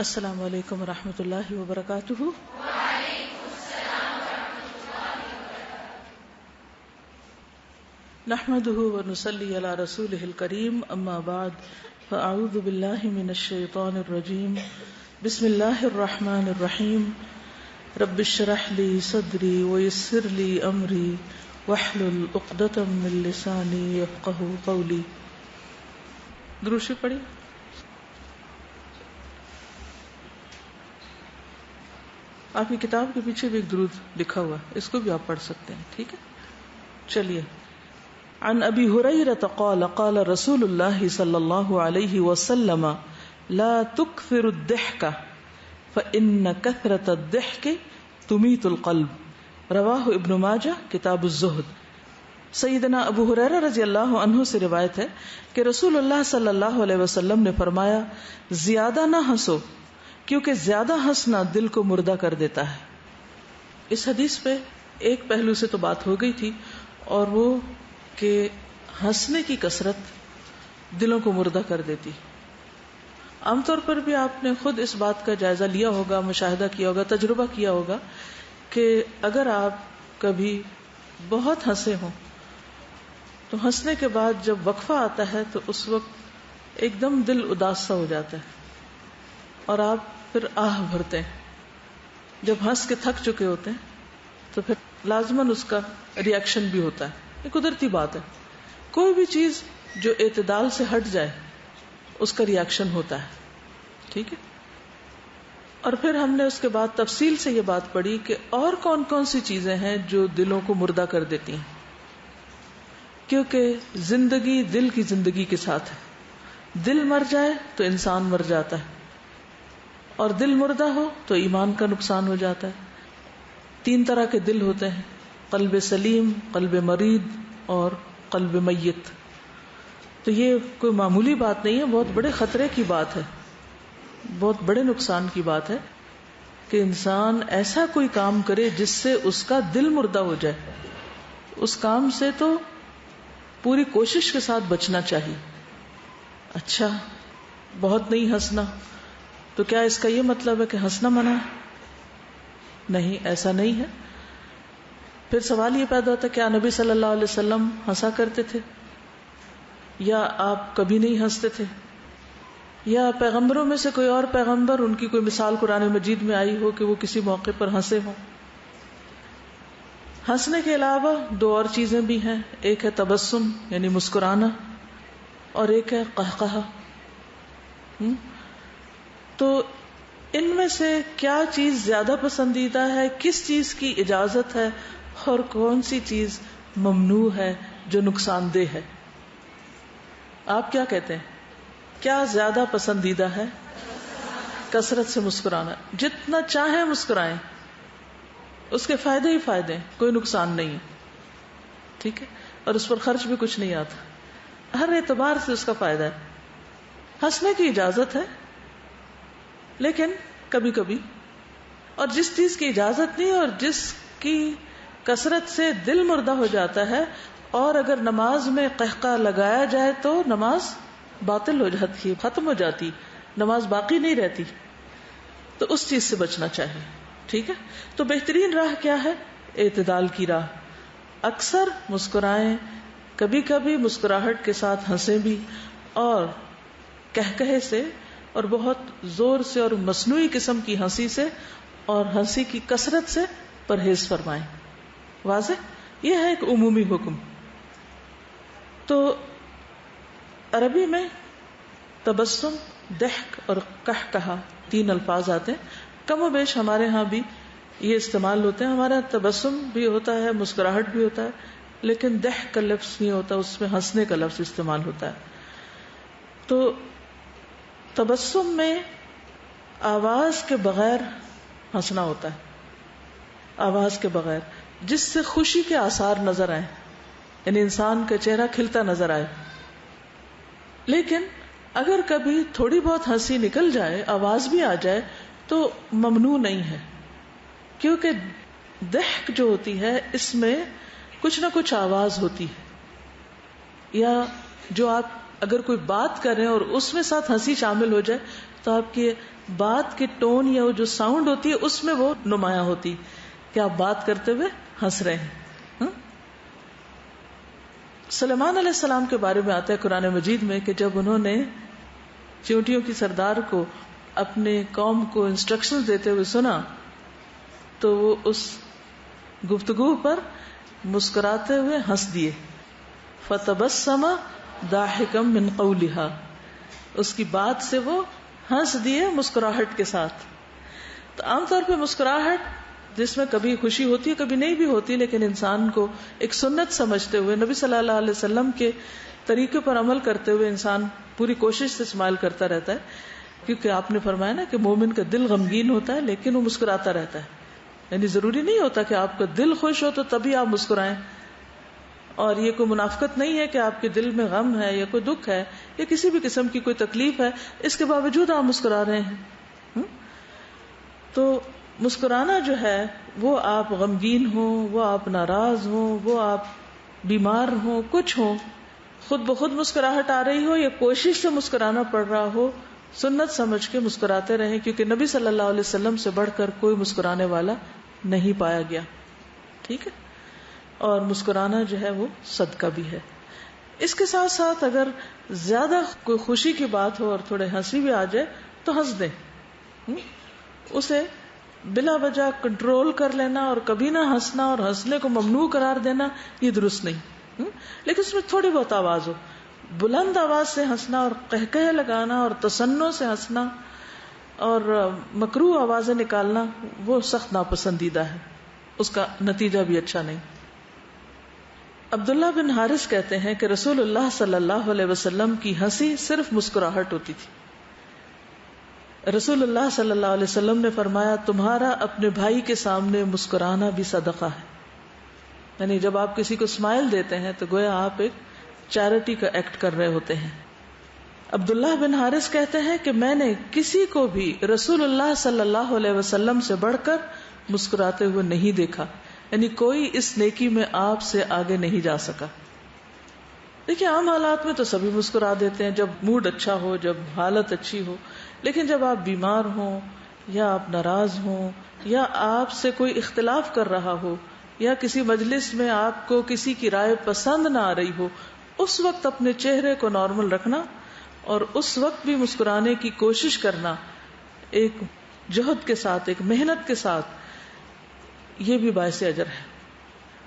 السلام علیکم ورحمۃ اللہ وبرکاتہ۔ وعلیکم السلام ورحمۃ اللہ وبرکاتہ۔ نحمده ونصلی علی رسولہ الکریم، اما بعد فاعوذ باللہ من الشیطان الرجیم، بسم اللہ الرحمن الرحیم۔ رب اشرح لی صدری ویسر لی امری واحلل عقدۃ من لسانی یفقہوا قولی۔ درود شریف پڑھی۔ آپ کی کتاب کے پیچھے بھی ایک درود لکھا ہوا ہے، اس کو بھی آپ پڑھ سکتے ہیں، ٹھیک ہے؟ چلیے۔ عن ابی ہریرہ قال قال رسول اللہ صلی اللہ علیہ وسلم لا تکثر الضحک فإن کثرة الضحک تمیت القلب، رواہ ابن ماجہ کتاب الزہد۔ سیدنا ابو ہریرہ رضی اللہ عنہ سے روایت ہے کہ رسول اللہ صلی اللہ علیہ وسلم نے فرمایا، زیادہ نہ ہنسو کیونکہ زیادہ ہنسنا دل کو مردہ کر دیتا ہے۔ اس حدیث پہ ایک پہلو سے تو بات ہو گئی تھی، اور وہ کہ ہنسنے کی کثرت دلوں کو مردہ کر دیتی۔ عام طور پر بھی آپ نے خود اس بات کا جائزہ لیا ہوگا، مشاہدہ کیا ہوگا، تجربہ کیا ہوگا کہ اگر آپ کبھی بہت ہنسے ہوں تو ہنسنے کے بعد جب وقفہ آتا ہے تو اس وقت ایک دم دل اداس سا ہو جاتا ہے اور آپ پھر آہ بھرتے ہیں۔ جب ہنس کے تھک چکے ہوتے ہیں تو پھر لازماً اس کا ریئیکشن بھی ہوتا ہے، یہ قدرتی بات ہے۔ کوئی بھی چیز جو اعتدال سے ہٹ جائے اس کا ریئیکشن ہوتا ہے، ٹھیک ہے؟ اور پھر ہم نے اس کے بعد تفصیل سے یہ بات پڑھی کہ اور کون کون سی چیزیں ہیں جو دلوں کو مردہ کر دیتی ہیں، کیونکہ زندگی دل کی زندگی کے ساتھ ہے۔ دل مر جائے تو انسان مر جاتا ہے، اور دل مردہ ہو تو ایمان کا نقصان ہو جاتا ہے۔ 3 طرح کے دل ہوتے ہیں، قلب سلیم، قلب مریض اور قلب میت۔ تو یہ کوئی معمولی بات نہیں ہے، بہت بڑے خطرے کی بات ہے، بہت بڑے نقصان کی بات ہے کہ انسان ایسا کوئی کام کرے جس سے اس کا دل مردہ ہو جائے۔ اس کام سے تو پوری کوشش کے ساتھ بچنا چاہیے۔ اچھا، بہت نہیں ہنسنا، تو کیا اس کا یہ مطلب ہے کہ ہنسنا منع ہے؟ نہیں، ایسا نہیں ہے۔ پھر سوال یہ پیدا ہوتا ہے، کیا نبی صلی اللہ علیہ وسلم ہنسا کرتے تھے، یا آپ کبھی نہیں ہنستے تھے، یا پیغمبروں میں سے کوئی اور پیغمبر، ان کی کوئی مثال قرآن مجید میں آئی ہو کہ وہ کسی موقع پر ہنسے ہوں؟ ہنسنے کے علاوہ 2 اور چیزیں بھی ہیں، ایک ہے تبسم یعنی مسکرانا، اور ایک ہے قہقہہ۔ تو ان میں سے کیا چیز زیادہ پسندیدہ ہے، کس چیز کی اجازت ہے، اور کون سی چیز ممنوع ہے جو نقصان دہ ہے؟ آپ کیا کہتے ہیں، کیا زیادہ پسندیدہ ہے؟ کثرت سے مسکرانا، جتنا چاہیں مسکرائیں، اس کے فائدے ہی فائدے ہیں، کوئی نقصان نہیں ہے، ٹھیک ہے؟ اور اس پر خرچ بھی کچھ نہیں آتا، ہر اعتبار سے اس کا فائدہ ہے۔ ہنسنے کی اجازت ہے لیکن کبھی کبھی، اور جس چیز کی اجازت نہیں اور جس کی کثرت سے دل مردہ ہو جاتا ہے، اور اگر نماز میں قہقہ لگایا جائے تو نماز باطل ہو جاتی ہے، ختم ہو جاتی، نماز باقی نہیں رہتی، تو اس چیز سے بچنا چاہیے، ٹھیک ہے؟ تو بہترین راہ کیا ہے؟ اعتدال کی راہ۔ اکثر مسکرائیں، کبھی کبھی مسکراہٹ کے ساتھ ہنسیں بھی، اور کہکہے سے اور بہت زور سے اور مصنوعی قسم کی ہنسی سے اور ہنسی کی کثرت سے پرہیز فرمائیں۔ واضح؟ یہ ہے ایک عمومی حکم۔ تو عربی میں تبسم، ضحک اور قہقہہ 3 الفاظ آتے ہیں، کم و بیش ہمارے ہاں بھی یہ استعمال ہوتے ہیں۔ ہمارا تبسم بھی ہوتا ہے، مسکراہٹ بھی ہوتا ہے، لیکن ضحک کا لفظ نہیں ہوتا، اس میں ہنسنے کا لفظ استعمال ہوتا ہے۔ تو تبسم میں آواز کے بغیر ہنسنا ہوتا ہے، آواز کے بغیر، جس سے خوشی کے آثار نظر آئیں، یعنی انسان کا چہرہ کھلتا نظر آئے۔ لیکن اگر کبھی تھوڑی بہت ہنسی نکل جائے، آواز بھی آ جائے، تو ممنوع نہیں ہے، کیونکہ ضحک جو ہوتی ہے اس میں کچھ نہ کچھ آواز ہوتی ہے، یا جو آپ اگر کوئی بات کر رہے ہیں اور اس میں ساتھ ہنسی شامل ہو جائے تو آپ کی بات کے ٹون یا جو ساؤنڈ ہوتی ہے اس میں وہ نمایاں ہوتی کہ آپ بات کرتے ہوئے ہنس رہے ہیں. سلیمان علیہ السلام کے بارے میں آتا ہے قرآن مجید میں کہ جب انہوں نے چیونٹیوں کی سردار کو اپنے قوم کو انسٹرکشن دیتے ہوئے سنا تو وہ اس گفتگو پر مسکراتے ہوئے ہنس دیے. فتبسم ضاحکا من قولها, اس کی بات سے وہ ہنس دیے مسکراہٹ کے ساتھ. تو عام طور پہ مسکراہٹ جس میں کبھی خوشی ہوتی ہے کبھی نہیں بھی ہوتی, لیکن انسان کو ایک سنت سمجھتے ہوئے نبی صلی اللہ علیہ وسلم کے طریقے پر عمل کرتے ہوئے انسان پوری کوشش سے اسمائل کرتا رہتا ہے, کیونکہ آپ نے فرمایا نا کہ مومن کا دل غمگین ہوتا ہے لیکن وہ مسکراتا رہتا ہے. یعنی ضروری نہیں ہوتا کہ آپ کا دل خوش ہو تو تبھی آپ مسکرائیں, اور یہ کوئی منافقت نہیں ہے کہ آپ کے دل میں غم ہے یا کوئی دکھ ہے یا کسی بھی قسم کی کوئی تکلیف ہے, اس کے باوجود آپ مسکرا رہے ہیں. تو مسکرانا جو ہے وہ آپ غمگین ہوں, وہ آپ ناراض ہوں, وہ آپ بیمار ہوں, کچھ ہوں, خود بخود مسکراہٹ آ رہی ہو یا کوشش سے مسکرانا پڑ رہا ہو, سنت سمجھ کے مسکراتے رہیں, کیونکہ نبی صلی اللہ علیہ وسلم سے بڑھ کر کوئی مسکرانے والا نہیں پایا گیا. ٹھیک ہے, اور مسکرانا جو ہے وہ صدقہ بھی ہے. اس کے ساتھ ساتھ اگر زیادہ کوئی خوشی کی بات ہو اور تھوڑے ہنسی بھی آ جائے تو ہنس دیں. اسے بلا وجہ کنٹرول کر لینا اور کبھی نہ ہنسنا اور ہنسنے کو ممنوع قرار دینا یہ درست نہیں. لیکن اس میں تھوڑی بہت آواز ہو, بلند آواز سے ہنسنا اور قہقہے لگانا اور تصنع سے ہنسنا اور مکروہ آوازیں نکالنا وہ سخت ناپسندیدہ ہے, اس کا نتیجہ بھی اچھا نہیں. عبداللہ بن حارث کہتے ہیں کہ رسول اللہ صلی اللہ علیہ وسلم کی ہنسی صرف مسکراہٹ ہوتی تھی. رسول اللہ صلی اللہ علیہ وسلم نے فرمایا تمہارا اپنے بھائی کے سامنے مسکرانا بھی صدقہ ہے. یعنی جب آپ کسی کو اسمائل دیتے ہیں تو گویا آپ ایک چیریٹی کا ایکٹ کر رہے ہوتے ہیں. عبداللہ بن حارث کہتے ہیں کہ میں نے کسی کو بھی رسول اللہ صلی اللہ علیہ وسلم سے بڑھ کر مسکراتے ہوئے نہیں دیکھا, یعنی کوئی اس نیکی میں آپ سے آگے نہیں جا سکا. دیکھیے عام حالات میں تو سبھی مسکرا دیتے ہیں, جب موڈ اچھا ہو, جب حالت اچھی ہو, لیکن جب آپ بیمار ہوں یا آپ ناراض ہوں یا آپ سے کوئی اختلاف کر رہا ہو یا کسی مجلس میں آپ کو کسی کی رائے پسند نہ آ رہی ہو, اس وقت اپنے چہرے کو نارمل رکھنا اور اس وقت بھی مسکرانے کی کوشش کرنا ایک جہد کے ساتھ, ایک محنت کے ساتھ, یہ بھی باعث اجر ہے.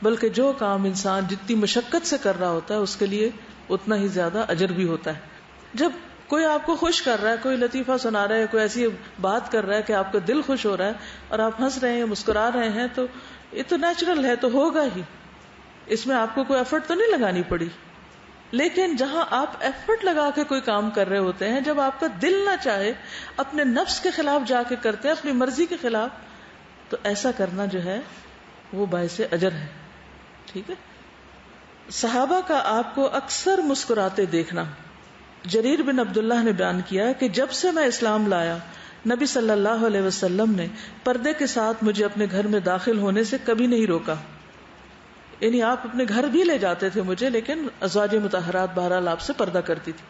بلکہ جو کام انسان جتنی مشقت سے کر رہا ہوتا ہے اس کے لیے اتنا ہی زیادہ اجر بھی ہوتا ہے. جب کوئی آپ کو خوش کر رہا ہے, کوئی لطیفہ سنا رہا ہے, کوئی ایسی بات کر رہا ہے کہ آپ کا دل خوش ہو رہا ہے اور آپ ہنس رہے ہیں, مسکرا رہے ہیں, تو یہ تو نیچرل ہے, تو ہوگا ہی, اس میں آپ کو کوئی ایفرٹ تو نہیں لگانی پڑی. لیکن جہاں آپ ایفرٹ لگا کے کوئی کام کر رہے ہوتے ہیں, جب آپ کا دل نہ چاہے, اپنے نفس کے خلاف جا کے کرتے ہیں, اپنی مرضی کے خلاف, تو ایسا کرنا جو ہے وہ باعث اجر ہے. ٹھیک ہے. صحابہ کا آپ کو اکثر مسکراتے دیکھنا. جریر بن عبداللہ نے بیان کیا کہ جب سے میں اسلام لایا نبی صلی اللہ علیہ وسلم نے پردے کے ساتھ مجھے اپنے گھر میں داخل ہونے سے کبھی نہیں روکا. یعنی آپ اپنے گھر بھی لے جاتے تھے مجھے, لیکن ازواج مطہرات بہرحال آپ سے پردہ کرتی تھی,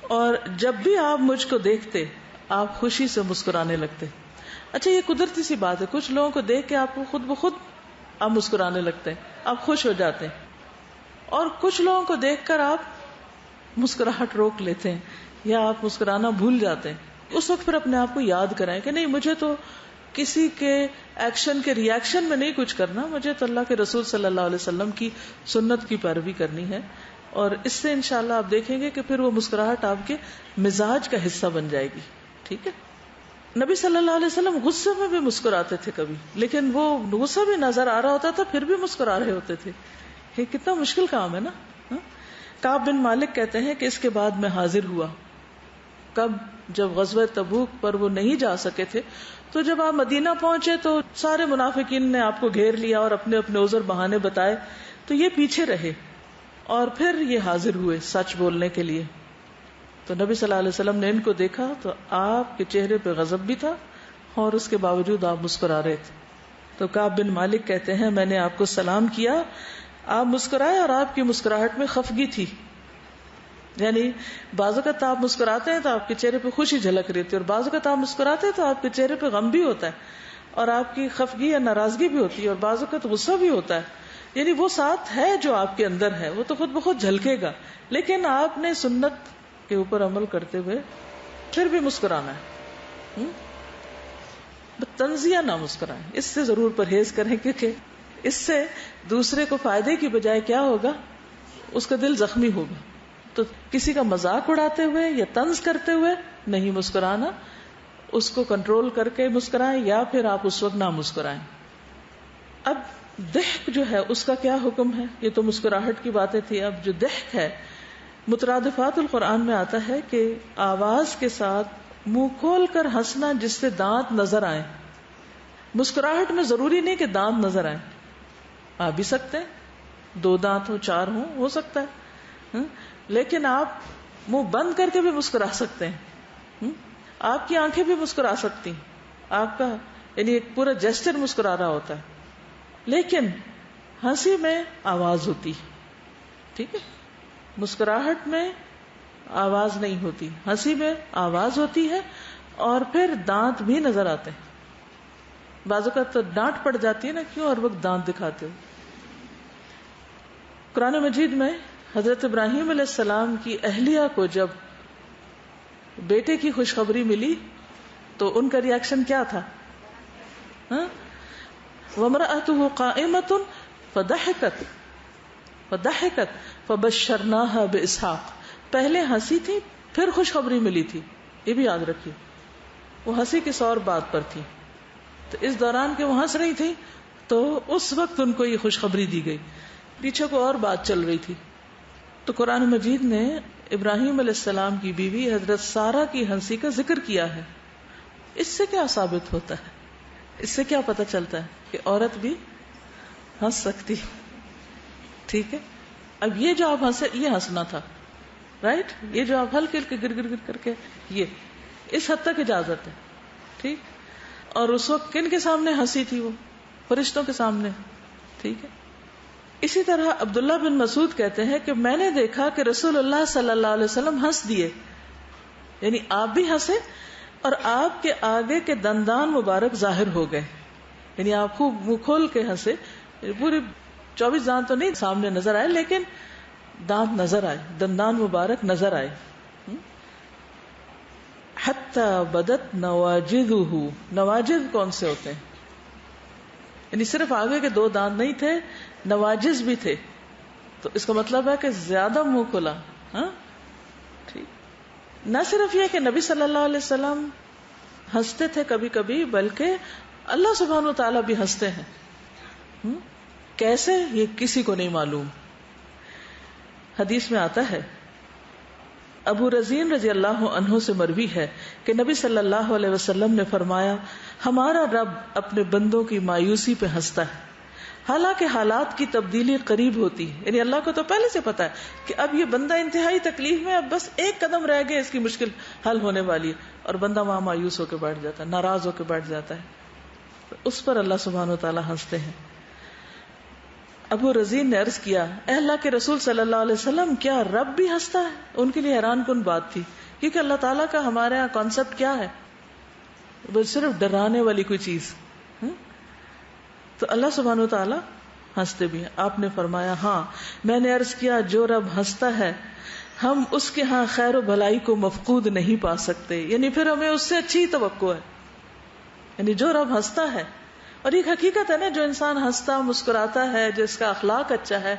اور جب بھی آپ مجھ کو دیکھتے آپ خوشی سے مسکرانے لگتے. اچھا, یہ قدرتی سی بات ہے, کچھ لوگوں کو دیکھ کے آپ کو خود بخود آپ مسکرانے لگتے ہیں, آپ خوش ہو جاتے ہیں, اور کچھ لوگوں کو دیکھ کر آپ مسکراہٹ روک لیتے ہیں یا آپ مسکرانا بھول جاتے ہیں. اس وقت پھر اپنے آپ کو یاد کرائیں کہ نہیں, مجھے تو کسی کے ایکشن کے ری ایکشن میں نہیں کچھ کرنا, مجھے تو اللہ کے رسول صلی اللہ علیہ وسلم کی سنت کی پیروی کرنی ہے. اور اس سے انشاءاللہ آپ دیکھیں گے کہ پھر وہ مسکراہٹ آپ کے مزاج کا حصہ بن جائے گی. ٹھیک ہے. نبی صلی اللہ علیہ وسلم غصے میں بھی مسکراتے تھے کبھی, لیکن وہ غصہ بھی نظر آ رہا ہوتا تھا پھر بھی مسکرا رہے ہوتے تھے. یہ کتنا مشکل کام ہے نا. کعب بن مالک کہتے ہیں کہ اس کے بعد میں حاضر ہوا. کب؟ جب غزوہ تبوک پر وہ نہیں جا سکے تھے, تو جب آپ مدینہ پہنچے تو سارے منافقین نے آپ کو گھیر لیا اور اپنے اپنے عذر بہانے بتائے, تو یہ پیچھے رہے اور پھر یہ حاضر ہوئے سچ بولنے کے لیے. تو نبی صلی اللہ علیہ وسلم نے ان کو دیکھا تو آپ کے چہرے پہ غضب بھی تھا اور اس کے باوجود آپ مسکرا رہے تھے. تو کعب بن مالک کہتے ہیں میں نے آپ کو سلام کیا, آپ مسکرائے اور آپ کی مسکراہٹ میں خفگی تھی. یعنی بعض اوقات آپ مسکراتے ہیں تو آپ کے چہرے پہ خوشی جھلک رہی ہوتی ہے، اور بعض اوقات آپ مسکراتے ہیں تو آپ کے چہرے پہ غم بھی ہوتا ہے اور آپ کی خفگی یا ناراضگی بھی ہوتی ہے، اور بعض اوقات غصہ بھی ہوتا ہے، یعنی وہ ساتھ ہے جو آپ کے اندر ہے، وہ تو خود بخود جھلکے گا، لیکن آپ نے سنت کے اوپر عمل کرتے ہوئے پھر بھی مسکرانا ہے. تنزیہ نہ مسکرائیں، اس سے ضرور پرہیز کریں، کیونکہ اس سے دوسرے کو فائدے کی بجائے کیا ہوگا، اس کا دل زخمی ہوگا. تو کسی کا مذاق اڑاتے ہوئے یا طنز کرتے ہوئے نہیں مسکرانا، اس کو کنٹرول کر کے مسکرائیں، یا پھر آپ اس وقت نہ مسکرائیں. اب ضحک جو ہے اس کا کیا حکم ہے؟ یہ تو مسکراہٹ کی باتیں تھی. اب جو ضحک ہے، مترادفات القرآن میں آتا ہے کہ آواز کے ساتھ منہ کھول کر ہنسنا جس سے دانت نظر آئے. مسکراہٹ میں ضروری نہیں کہ دانت نظر آئے، آ بھی سکتے ہیں، 2 دانت ہو 4 ہو سکتا ہے، لیکن آپ منہ بند کر کے بھی مسکرا سکتے ہیں. آپ کی آنکھیں بھی مسکرا سکتی ہیں، آپ کا یعنی ایک پورا جیسچر مسکرا رہا ہوتا ہے، لیکن ہنسی میں آواز ہوتی، ٹھیک ہے، مسکراہٹ میں آواز نہیں ہوتی، ہنسی میں آواز ہوتی ہے، اور پھر دانت بھی نظر آتے ہیں. بعض اوقات تو ڈانٹ پڑ جاتی ہے نا، کیوں ہر وقت دانت دکھاتے ہو. قرآن مجید میں حضرت ابراہیم علیہ السلام کی اہلیہ کو جب بیٹے کی خوشخبری ملی تو ان کا ریاکشن کیا تھا؟ وَامْرَأَتُهُ قَائِمَةٌ فَضَحِكَتْ فَبَشَّرْنَاهَا بِإِسْحَاقَ. پہلے ہنسی تھی، پھر خوشخبری ملی تھی، یہ بھی یاد رکھیے. وہ ہنسی کس اور بات پر تھی، تو اس دوران کہ وہ ہنس رہی تھی تو اس وقت ان کو یہ خوشخبری دی گئی، پیچھے کو اور بات چل رہی تھی. تو قرآن مجید نے ابراہیم علیہ السلام کی بیوی حضرت سارہ کی ہنسی کا ذکر کیا ہے. اس سے کیا ثابت ہوتا ہے؟ اس سے کیا پتہ چلتا ہے کہ عورت بھی ہنس سکتی، ٹھیک ہے. اب یہ جو آپ ہنسے، یہ ہنسنا تھا، رائٹ. یہ جو آپ ہلکے ہلکے گر گر گر کر کے، یہ اس حد تک اجازت ہے، ٹھیک. اور اس وقت کن کے سامنے ہنسی تھی؟ وہ فرشتوں کے سامنے، ٹھیک ہے. اسی طرح عبداللہ بن مسعود کہتے ہیں کہ میں نے دیکھا کہ رسول اللہ صلی اللہ علیہ وسلم ہنس دیے، یعنی آپ بھی ہنسے اور آپ کے آگے کے دندان مبارک ظاہر ہو گئے، یعنی آپ خوب منہ کھول کے ہنسے. پورے 24 دانت تو نہیں سامنے نظر آئے، لیکن دانت نظر آئے، دندان مبارک نظر آئے. حتی بدت نواجذہ، نواجذ کون سے ہوتے ہیں؟ یعنی صرف آگے کے 2 دانت نہیں تھے، نواجذ بھی تھے. تو اس کا مطلب ہے کہ زیادہ منہ کھلا. ٹھیک. نہ صرف یہ کہ نبی صلی اللہ علیہ وسلم ہنستے تھے کبھی کبھی، بلکہ اللہ سبحانہ و تعالیٰ بھی ہنستے ہیں. کیسے؟ یہ کسی کو نہیں معلوم. حدیث میں آتا ہے، ابو رزین رضی اللہ عنہ سے مروی ہے کہ نبی صلی اللہ علیہ وسلم نے فرمایا، ہمارا رب اپنے بندوں کی مایوسی پہ ہنستا ہے، حالانکہ حالات کی تبدیلی قریب ہوتی ہے. یعنی اللہ کو تو پہلے سے پتا ہے کہ اب یہ بندہ انتہائی تکلیف میں، اب بس 1 قدم رہ گیا، اس کی مشکل حل ہونے والی ہے، اور بندہ وہاں مایوس ہو کے بیٹھ جاتا ہے، ناراض ہو کے بیٹھ جاتا ہے. اس پر اللہ سبحانہ و تعالیٰ ہنستے ہیں. ابو رزین نے عرض کیا، اے اللہ کے رسول صلی اللہ علیہ وسلم، کیا رب بھی ہنستا ہے؟ ان کے لیے حیران کن بات تھی، کیونکہ اللہ تعالیٰ کا ہمارے یہاں کانسیپٹ کیا ہے؟ بس صرف ڈرانے والی کوئی چیز. تو اللہ سبحانہ و تعالیٰ ہنستے بھی ہیں. آپ نے فرمایا، ہاں میں نے عرض کیا، جو رب ہنستا ہے ہم اس کے ہاں خیر و بھلائی کو مفقود نہیں پا سکتے، یعنی پھر ہمیں اس سے اچھی توقع ہے. یعنی جو رب ہنستا ہے، اور ایک حقیقت ہے نا، جو انسان ہنستا مسکراتا ہے، جس کا اخلاق اچھا ہے،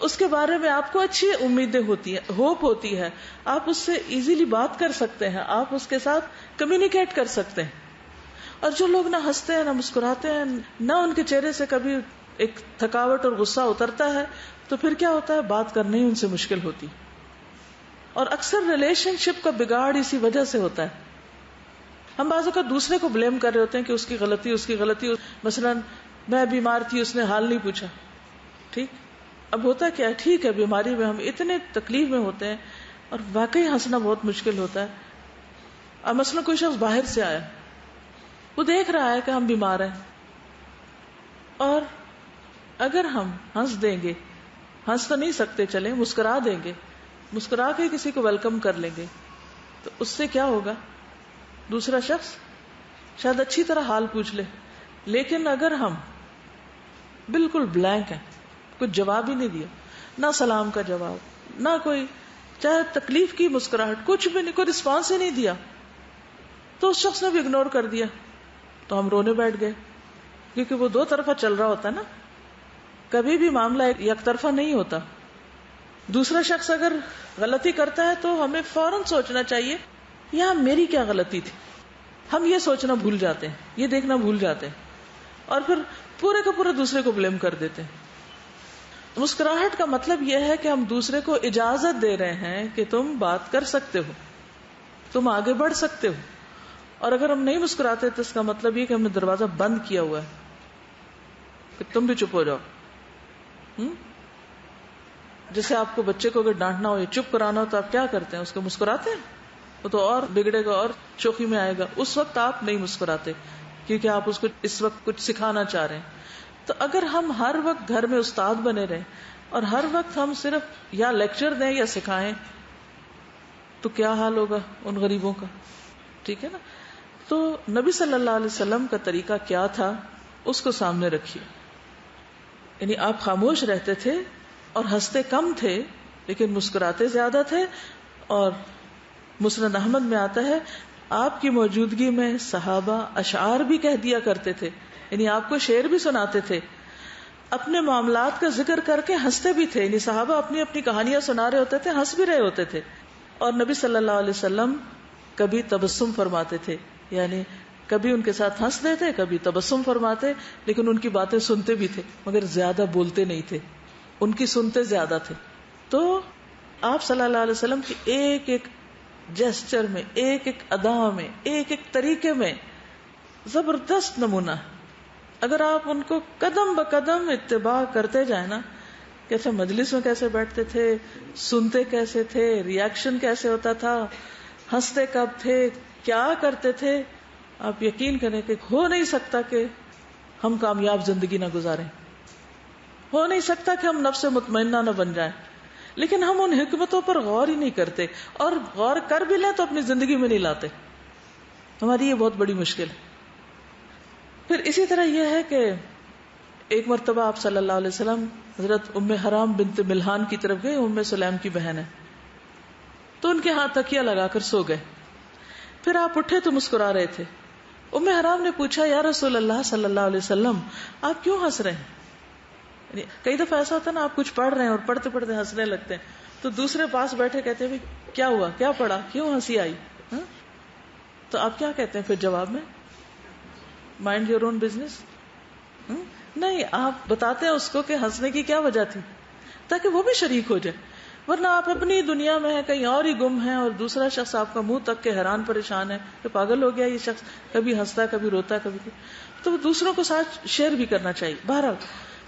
اس کے بارے میں آپ کو اچھی امیدیں ہوتی ہیں، ہوپ ہوتی ہے، آپ اس سے ایزیلی بات کر سکتے ہیں، آپ اس کے ساتھ کمیونیکیٹ کر سکتے ہیں. اور جو لوگ نہ ہنستے ہیں، نہ مسکراتے ہیں، نہ ان کے چہرے سے کبھی ایک تھکاوٹ اور غصہ اترتا ہے، تو پھر کیا ہوتا ہے؟ بات کرنے ہی ان سے مشکل ہوتی. اور اکثر ریلیشن شپ کا بگاڑ اسی وجہ سے ہوتا ہے. ہم بعض اوقات دوسرے کو بلیم کر رہے ہوتے ہیں کہ اس کی غلطی. مثلا میں بیمار تھی، اس نے حال نہیں پوچھا. ٹھیک. اب ہوتا کیا ہے، ٹھیک ہے بیماری میں ہم اتنے تکلیف میں ہوتے ہیں اور واقعی ہنسنا بہت مشکل ہوتا ہے. اب مثلا کوئی شخص باہر سے آیا، وہ دیکھ رہا ہے کہ ہم بیمار ہیں، اور اگر ہم ہنس دیں گے، ہنس تو نہیں سکتے، چلیں مسکرا دیں گے، مسکرا کے کسی کو ویلکم کر لیں گے تو اس سے کیا ہوگا؟ دوسرا شخص شاید اچھی طرح حال پوچھ لے، لیکن اگر ہم بالکل بلینک ہیں، کچھ جواب ہی نہیں دیا، نہ سلام کا جواب، نہ کوئی چاہے تکلیف کی مسکراہٹ، کچھ بھی نہیں، کوئی رسپانس ہی نہیں دیا، تو اس شخص نے بھی اگنور کر دیا، تو ہم رونے بیٹھ گئے، کیونکہ وہ دو طرفہ چل رہا ہوتا ہے نا، کبھی بھی معاملہ یک طرفہ نہیں ہوتا. دوسرا شخص اگر غلطی کرتا ہے تو ہمیں فوراً سوچنا چاہیے یہاں میری کیا غلطی تھی. ہم یہ سوچنا بھول جاتے ہیں، یہ دیکھنا بھول جاتے ہیں، اور پھر پورے کا پورا دوسرے کو بلیم کر دیتے ہیں. مسکراہٹ کا مطلب یہ ہے کہ ہم دوسرے کو اجازت دے رہے ہیں کہ تم بات کر سکتے ہو، تم آگے بڑھ سکتے ہو. اور اگر ہم نہیں مسکراتے تو اس کا مطلب یہ کہ ہم نے دروازہ بند کیا ہوا ہے کہ تم بھی چپ ہو جاؤ. جیسے آپ کو بچے کو اگر ڈانٹنا ہو یا چپ کرانا ہو تو آپ کیا کرتے ہیں؟ اس کو مسکراتے ہیں، وہ تو اور بگڑے گا اور شوخی میں آئے گا. اس وقت آپ نہیں مسکراتے کیونکہ آپ اس کو اس وقت کچھ سکھانا چاہ رہے ہیں. تو اگر ہم ہر وقت گھر میں استاد بنے رہیں اور ہر وقت ہم صرف یا لیکچر دیں یا سکھائیں تو کیا حال ہوگا ان غریبوں کا. ٹھیک ہے نا. تو نبی صلی اللہ علیہ وسلم کا طریقہ کیا تھا اس کو سامنے رکھیے. یعنی آپ خاموش رہتے تھے اور ہنستے کم تھے لیکن مسکراتے زیادہ تھے. اور مسند احمد میں آتا ہے آپ کی موجودگی میں صحابہ اشعار بھی کہہ دیا کرتے تھے، یعنی آپ کو شعر بھی سناتے تھے، اپنے معاملات کا ذکر کر کے ہنستے بھی تھے. یعنی صحابہ اپنی اپنی کہانیاں سنا رہے ہوتے تھے، ہنس بھی رہے ہوتے تھے. اور نبی صلی اللہ علیہ وسلم کبھی تبسم فرماتے تھے، یعنی کبھی ان کے ساتھ ہنستے تھے، کبھی تبسم فرماتے، لیکن ان کی باتیں سنتے بھی تھے مگر زیادہ بولتے نہیں تھے، ان کی سنتے زیادہ تھے. تو آپ صلی اللہ علیہ وسلم کی ایک ایک جیسچر میں، ایک ایک ادا میں، ایک ایک طریقے میں زبردست نمونہ. اگر آپ ان کو قدم بقدم اتباع کرتے جائیں نا، کیسے مجلس میں کیسے بیٹھتے تھے، سنتے کیسے تھے، ریاکشن کیسے ہوتا تھا، ہنستے کب تھے، کیا کرتے تھے، آپ یقین کریں کہ ہو نہیں سکتا کہ ہم کامیاب زندگی نہ گزاریں، ہو نہیں سکتا کہ ہم نفس مطمئنہ نہ بن جائیں. لیکن ہم ان حکمتوں پر غور ہی نہیں کرتے، اور غور کر بھی لیں تو اپنی زندگی میں نہیں لاتے. ہماری یہ بہت بڑی مشکل ہے. پھر اسی طرح یہ ہے کہ ایک مرتبہ آپ صلی اللہ علیہ وسلم حضرت ام حرام بنت ملحان کی طرف گئے، ام سلیم کی بہن ہے، تو ان کے ہاتھ تکیہ لگا کر سو گئے. پھر آپ اٹھے تو مسکرا رہے تھے. ام حرام نے پوچھا یا رسول اللہ صلی اللہ علیہ وسلم آپ کیوں ہنس رہے ہیں؟ کئی دفعہ ایسا ہوتا ہے نا، آپ کچھ پڑھ رہے ہیں اور پڑھتے پڑھتے ہنسنے لگتے ہیں، تو دوسرے پاس بیٹھے کہتے ہیں کیا ہوا، کیا پڑھا، کیوں ہنسی آئی؟ تو آپ کیا کہتے ہیں پھر جواب میں؟ Mind your own business. نہیں، آپ بتاتے ہیں اس کو کہ ہنسنے کی کیا وجہ تھی تاکہ وہ بھی شریک ہو جائے. ورنہ آپ اپنی دنیا میں ہیں، کہیں اور ہی گم ہیں، اور دوسرا شخص آپ کا منہ تک کے حیران پریشان ہے کہ پاگل ہو گیا یہ شخص، کبھی ہنستا ہے کبھی روتا ہے کبھی. تو وہ دوسروں کو ساتھ شیئر بھی کرنا چاہیے. بہرحال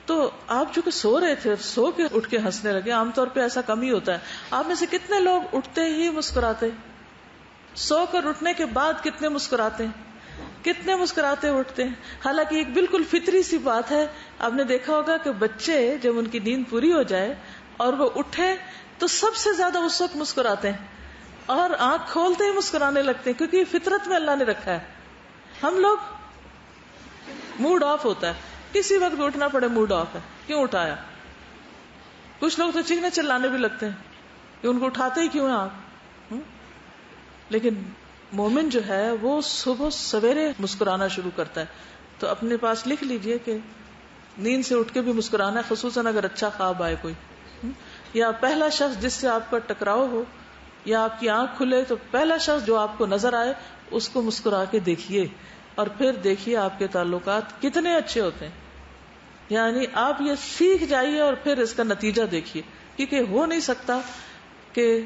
تو آپ چونکہ سو رہے تھے، سو کے اٹھ کے ہنسنے لگے. عام طور پہ ایسا کم ہی ہوتا ہے. آپ میں سے کتنے لوگ اٹھتے ہی مسکراتے، سو کر اٹھنے کے بعد کتنے مسکراتے ہیں، کتنے مسکراتے اٹھتے ہیں؟ حالانکہ ایک بالکل فطری سی بات ہے. آپ نے دیکھا ہوگا کہ بچے جب ان کی نیند پوری ہو جائے اور وہ اٹھے تو سب سے زیادہ اس وقت مسکراتے ہیں اور آنکھ کھولتے ہی مسکرانے لگتے ہیں، کیونکہ یہ فطرت میں اللہ نے رکھا ہے. ہم لوگ موڈ آف ہوتا ہے، کسی وقت بھی اٹھنا پڑے موڈ آف ہے، کیوں اٹھایا؟ کچھ لوگ تو چیخنے چلانے بھی لگتے ہیں کہ ان کو اٹھاتے ہی کیوں ہیں آپ. لیکن مومن جو ہے وہ صبح سویرے مسکرانا شروع کرتا ہے. تو اپنے پاس لکھ لیجئے کہ نیند سے اٹھ کے بھی مسکرانا ہے، خصوصاً اگر اچھا خواب آئے کوئی، یا پہلا شخص جس سے آپ کا ٹکراؤ ہو یا آپ کی آنکھ کھلے تو پہلا شخص جو آپ کو نظر آئے اس کو مسکرا کے دیکھیے، اور پھر دیکھیے آپ کے تعلقات کتنے اچھے ہوتے ہیں. یعنی آپ یہ سیکھ جائیے اور پھر اس کا نتیجہ دیکھیے. کیونکہ ہو نہیں سکتا کہ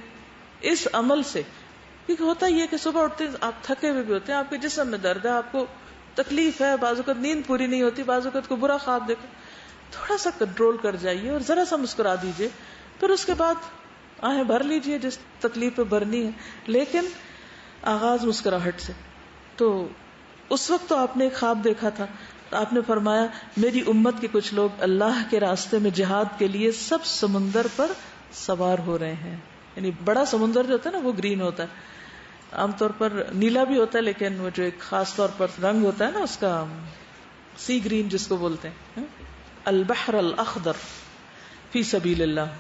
اس عمل سے، کیونکہ ہوتا یہ کہ صبح اٹھتے آپ تھکے ہوئے بھی ہوتے ہیں، آپ کے جسم میں درد ہے، آپ کو تکلیف ہے، بعض اوقات نیند پوری نہیں ہوتی، بعض اوقات کو برا خواب دیکھے. تھوڑا سا کنٹرول کر جائیے اور ذرا سا مسکرا دیجئے، پھر اس کے بعد آہیں بھر لیجئے جس تکلیف پہ بھرنی ہے، لیکن آغاز مسکراہٹ سے. تو اس وقت تو آپ نے ایک خواب دیکھا تھا، تو آپ نے فرمایا میری امت کے کچھ لوگ اللہ کے راستے میں جہاد کے لیے سب سمندر پر سوار ہو رہے ہیں. یعنی بڑا سمندر جو ہوتا ہے نا وہ گرین ہوتا ہے. عام طور پر نیلا بھی ہوتا ہے لیکن وہ جو ایک خاص طور پر رنگ ہوتا ہے نا اس کا سی گرین جس کو بولتے ہیں. البحر الاخضر فی سبیل اللہ،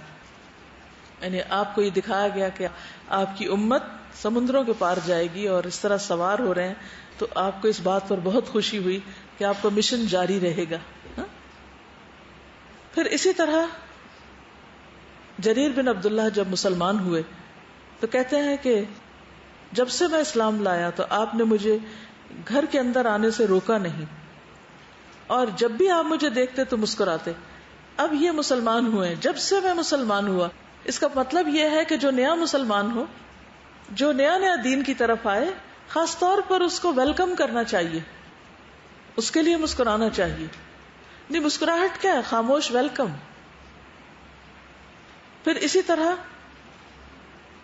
یعنی آپ کو یہ دکھایا گیا کہ آپ کی امت سمندروں کے پار جائے گی اور اس طرح سوار ہو رہے ہیں، تو آپ کو اس بات پر بہت خوشی ہوئی کہ آپ کا مشن جاری رہے گا. پھر اسی طرح جریر بن عبداللہ جب مسلمان ہوئے تو کہتے ہیں کہ جب سے میں اسلام لایا تو آپ نے مجھے گھر کے اندر آنے سے روکا نہیں، اور جب بھی آپ مجھے دیکھتے تو مسکراتے. اب یہ مسلمان ہوئے، جب سے میں مسلمان ہوا، اس کا مطلب یہ ہے کہ جو نیا مسلمان ہو، جو نیا نیا دین کی طرف آئے، خاص طور پر اس کو ویلکم کرنا چاہیے، اس کے لیے مسکرانا چاہیے. نہیں مسکراہٹ کیا ہے؟ خاموش ویلکم. پھر اسی طرح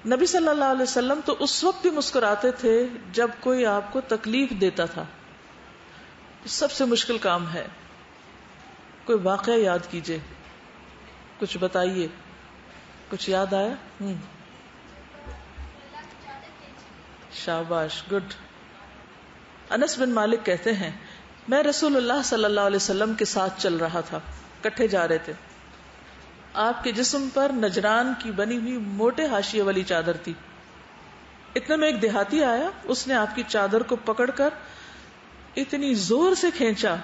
نبی صلی اللہ علیہ وسلم تو اس وقت بھی مسکراتے تھے جب کوئی آپ کو تکلیف دیتا تھا. سب سے مشکل کام ہے. کوئی واقعہ یاد کیجئے، کچھ بتائیے، کچھ یاد آیا؟ شاباش، گڈ. انس بن مالک کہتے ہیں میں رسول اللہ صلی اللہ علیہ وسلم کے ساتھ چل رہا تھا، کٹھے جا رہے تھے. آپ کے جسم پر نجران کی بنی ہوئی موٹے حاشیے والی چادر تھی. اتنے میں ایک دیہاتی آیا، اس نے آپ کی چادر کو پکڑ کر اتنی زور سے کھینچا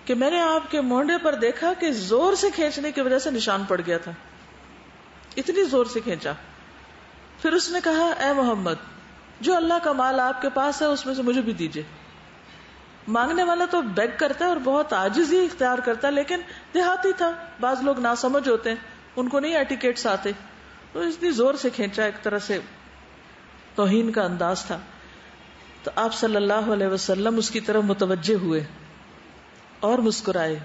کہ میں نے آپ کے مونڈے پر دیکھا کہ زور سے کھینچنے کی وجہ سے نشان پڑ گیا تھا. اتنی زور سے کھینچا. پھر اس نے کہا اے محمد، جو اللہ کا مال آپ کے پاس ہے اس میں سے مجھے بھی دیجیے. مانگنے والا تو بیگ کرتا ہے اور بہت عاجزی اختیار کرتا ہے، لیکن دیہاتی تھا، بعض لوگ ناسمجھ ہوتے ہیں، ان کو نہیں ایٹیکیٹس آتے، تو اتنی زور سے کھینچا، ایک طرح سے توہین کا انداز تھا. تو آپ صلی اللہ علیہ وسلم اس کی طرف متوجہ ہوئے اور مسکرائے،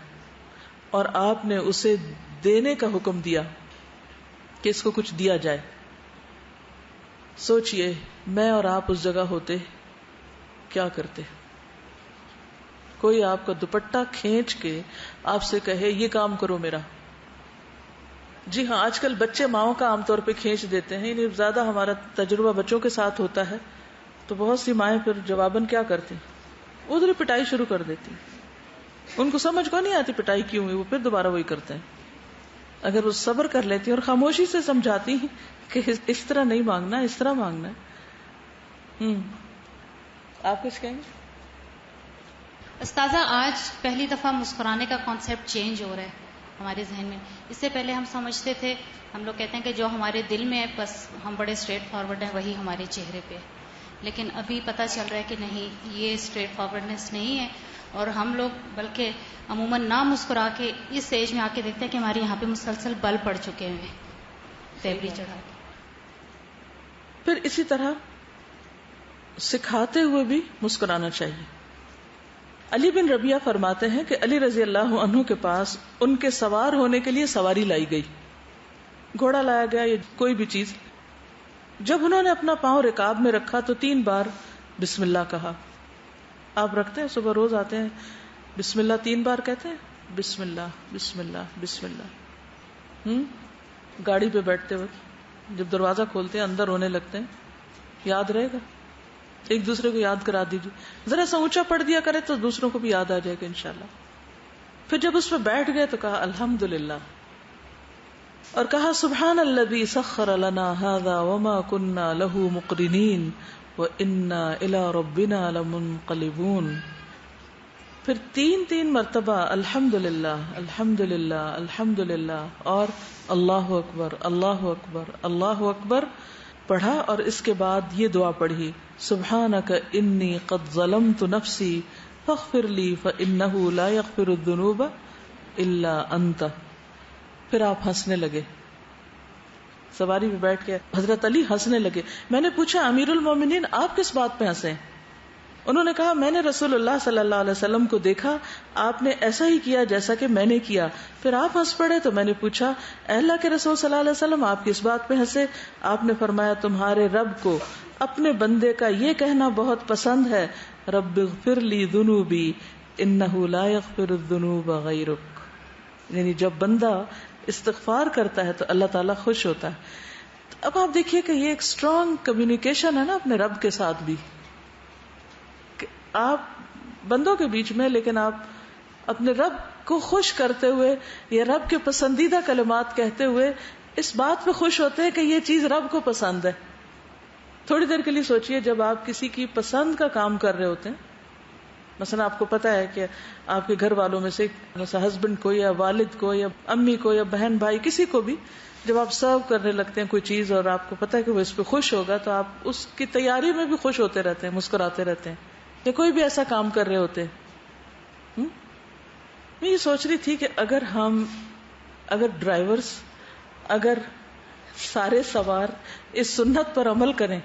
اور آپ نے اسے دینے کا حکم دیا کہ اس کو کچھ دیا جائے. سوچئے میں اور آپ اس جگہ ہوتے کیا کرتے؟ کوئی آپ کا دوپٹہ کھینچ کے آپ سے کہے یہ کام کرو میرا. جی ہاں، آج کل بچے ماؤں کا عام طور پہ کھینچ دیتے ہیں، یعنی زیادہ ہمارا تجربہ بچوں کے ساتھ ہوتا ہے، تو بہت سی مائیں پھر جواباً کیا کرتی، ادھر پٹائی شروع کر دیتی. ان کو سمجھ کو نہیں آتی پٹائی کیوں ہوئی، وہ پھر دوبارہ وہی کرتے ہیں. اگر وہ صبر کر لیتی اور خاموشی سے سمجھاتی کہ اس طرح نہیں مانگنا، اس طرح مانگنا ہے. آپ کچھ کہیں گے؟ استاذہ، آج پہلی دفعہ مسکرانے کا کانسیپٹ چینج ہو رہا ہے ہمارے ذہن میں. اس سے پہلے ہم سمجھتے تھے، ہم لوگ کہتے ہیں کہ جو ہمارے دل میں ہے بس ہم بڑے اسٹریٹ فارورڈ ہیں، وہی ہمارے چہرے پہ. لیکن ابھی پتہ چل رہا ہے کہ نہیں، یہ اسٹریٹ فارورڈنس نہیں ہے، اور ہم لوگ بلکہ عموماً نہ مسکرا کے اس ایج میں آ کے دیکھتے ہیں کہ ہمارے یہاں پہ مسلسل بل پڑ چکے ہیں تیبری چڑھا کے. پھر اسی طرح سکھاتے ہوئے بھی مسکرانا چاہیے. علی بن ربیعہ فرماتے ہیں کہ علی رضی اللہ عنہ کے پاس ان کے سوار ہونے کے لیے سواری لائی گئی، گھوڑا لایا گیا یا کوئی بھی چیز. جب انہوں نے اپنا پاؤں رکاب میں رکھا تو 3 بار بسم اللہ کہا. آپ رکھتے ہیں؟ صبح روز آتے ہیں بسم اللہ 3 بار کہتے ہیں، بسم اللہ بسم اللہ بسم اللہ. گاڑی پہ بیٹھتے وقت جب دروازہ کھولتے ہیں اندر رونے لگتے ہیں، یاد رہے گا؟ ایک دوسرے کو یاد کرا دیجیے، ذرا سا اونچا پڑھ دیا کرے تو دوسروں کو بھی یاد آ جائے گا انشاءاللہ. پھر جب اس پہ بیٹھ گئے تو کہا الحمدللہ، اور کہا سبحان الذی سخر لنا ھذا وما كنا له مقرنین وانا الى ربنا لمنقلبون. پھر 3 مرتبہ الحمدللہ الحمدللہ الحمدللہ اور اللہ اکبر اللہ اکبر اللہ اکبر پڑھا، اور اس کے بعد یہ دعا پڑھی سبحانک انی قد ظلمت نفسی فاغفر لی فانہ لا یغفر الذنوب الا انت. پھر آپ ہنسنے لگے، سواری پہ بیٹھ کے حضرت علی ہنسنے لگے. میں نے پوچھا امیر المومنین آپ کس بات پہ ہنسے؟ انہوں نے کہا میں نے رسول اللہ صلی اللہ علیہ وسلم کو دیکھا، آپ نے ایسا ہی کیا جیسا کہ میں نے کیا. پھر آپ ہنس پڑے تو میں نے پوچھا اے اللہ کے رسول صلی اللہ علیہ وسلم آپ کس بات پہ ہنسے؟ آپ نے فرمایا تمہارے رب کو اپنے بندے کا یہ کہنا بہت پسند ہے رب اغفر لی ذنوبی انہ لا یغفر الذنوب غیرک. یعنی جب بندہ استغفار کرتا ہے تو اللہ تعالیٰ خوش ہوتا ہے. اب آپ دیکھیے کہ یہ ایک اسٹرانگ کمیونیکیشن ہے نا اپنے رب کے ساتھ بھی، کہ آپ بندوں کے بیچ میں، لیکن آپ اپنے رب کو خوش کرتے ہوئے یا رب کے پسندیدہ کلمات کہتے ہوئے اس بات پہ خوش ہوتے ہیں کہ یہ چیز رب کو پسند ہے. تھوڑی دیر کے لیے سوچئے، جب آپ کسی کی پسند کا کام کر رہے ہوتے ہیں، مثلا آپ کو پتا ہے کہ آپ کے گھر والوں میں سے مثلا ہسبینڈ کو یا والد کو یا امی کو یا بہن بھائی کسی کو بھی جب آپ سرو کرنے لگتے ہیں کوئی چیز اور آپ کو پتا ہے کہ وہ اس پہ خوش ہوگا، تو آپ اس کی تیاری میں بھی خوش ہوتے رہتے ہیں، مسکراتے رہتے ہیں. یا کوئی بھی ایسا کام کر رہے ہوتے ہیں. میں یہ سوچ رہی تھی کہ اگر ڈرائیورز، اگر سارے سوار اس سنت پر عمل کریں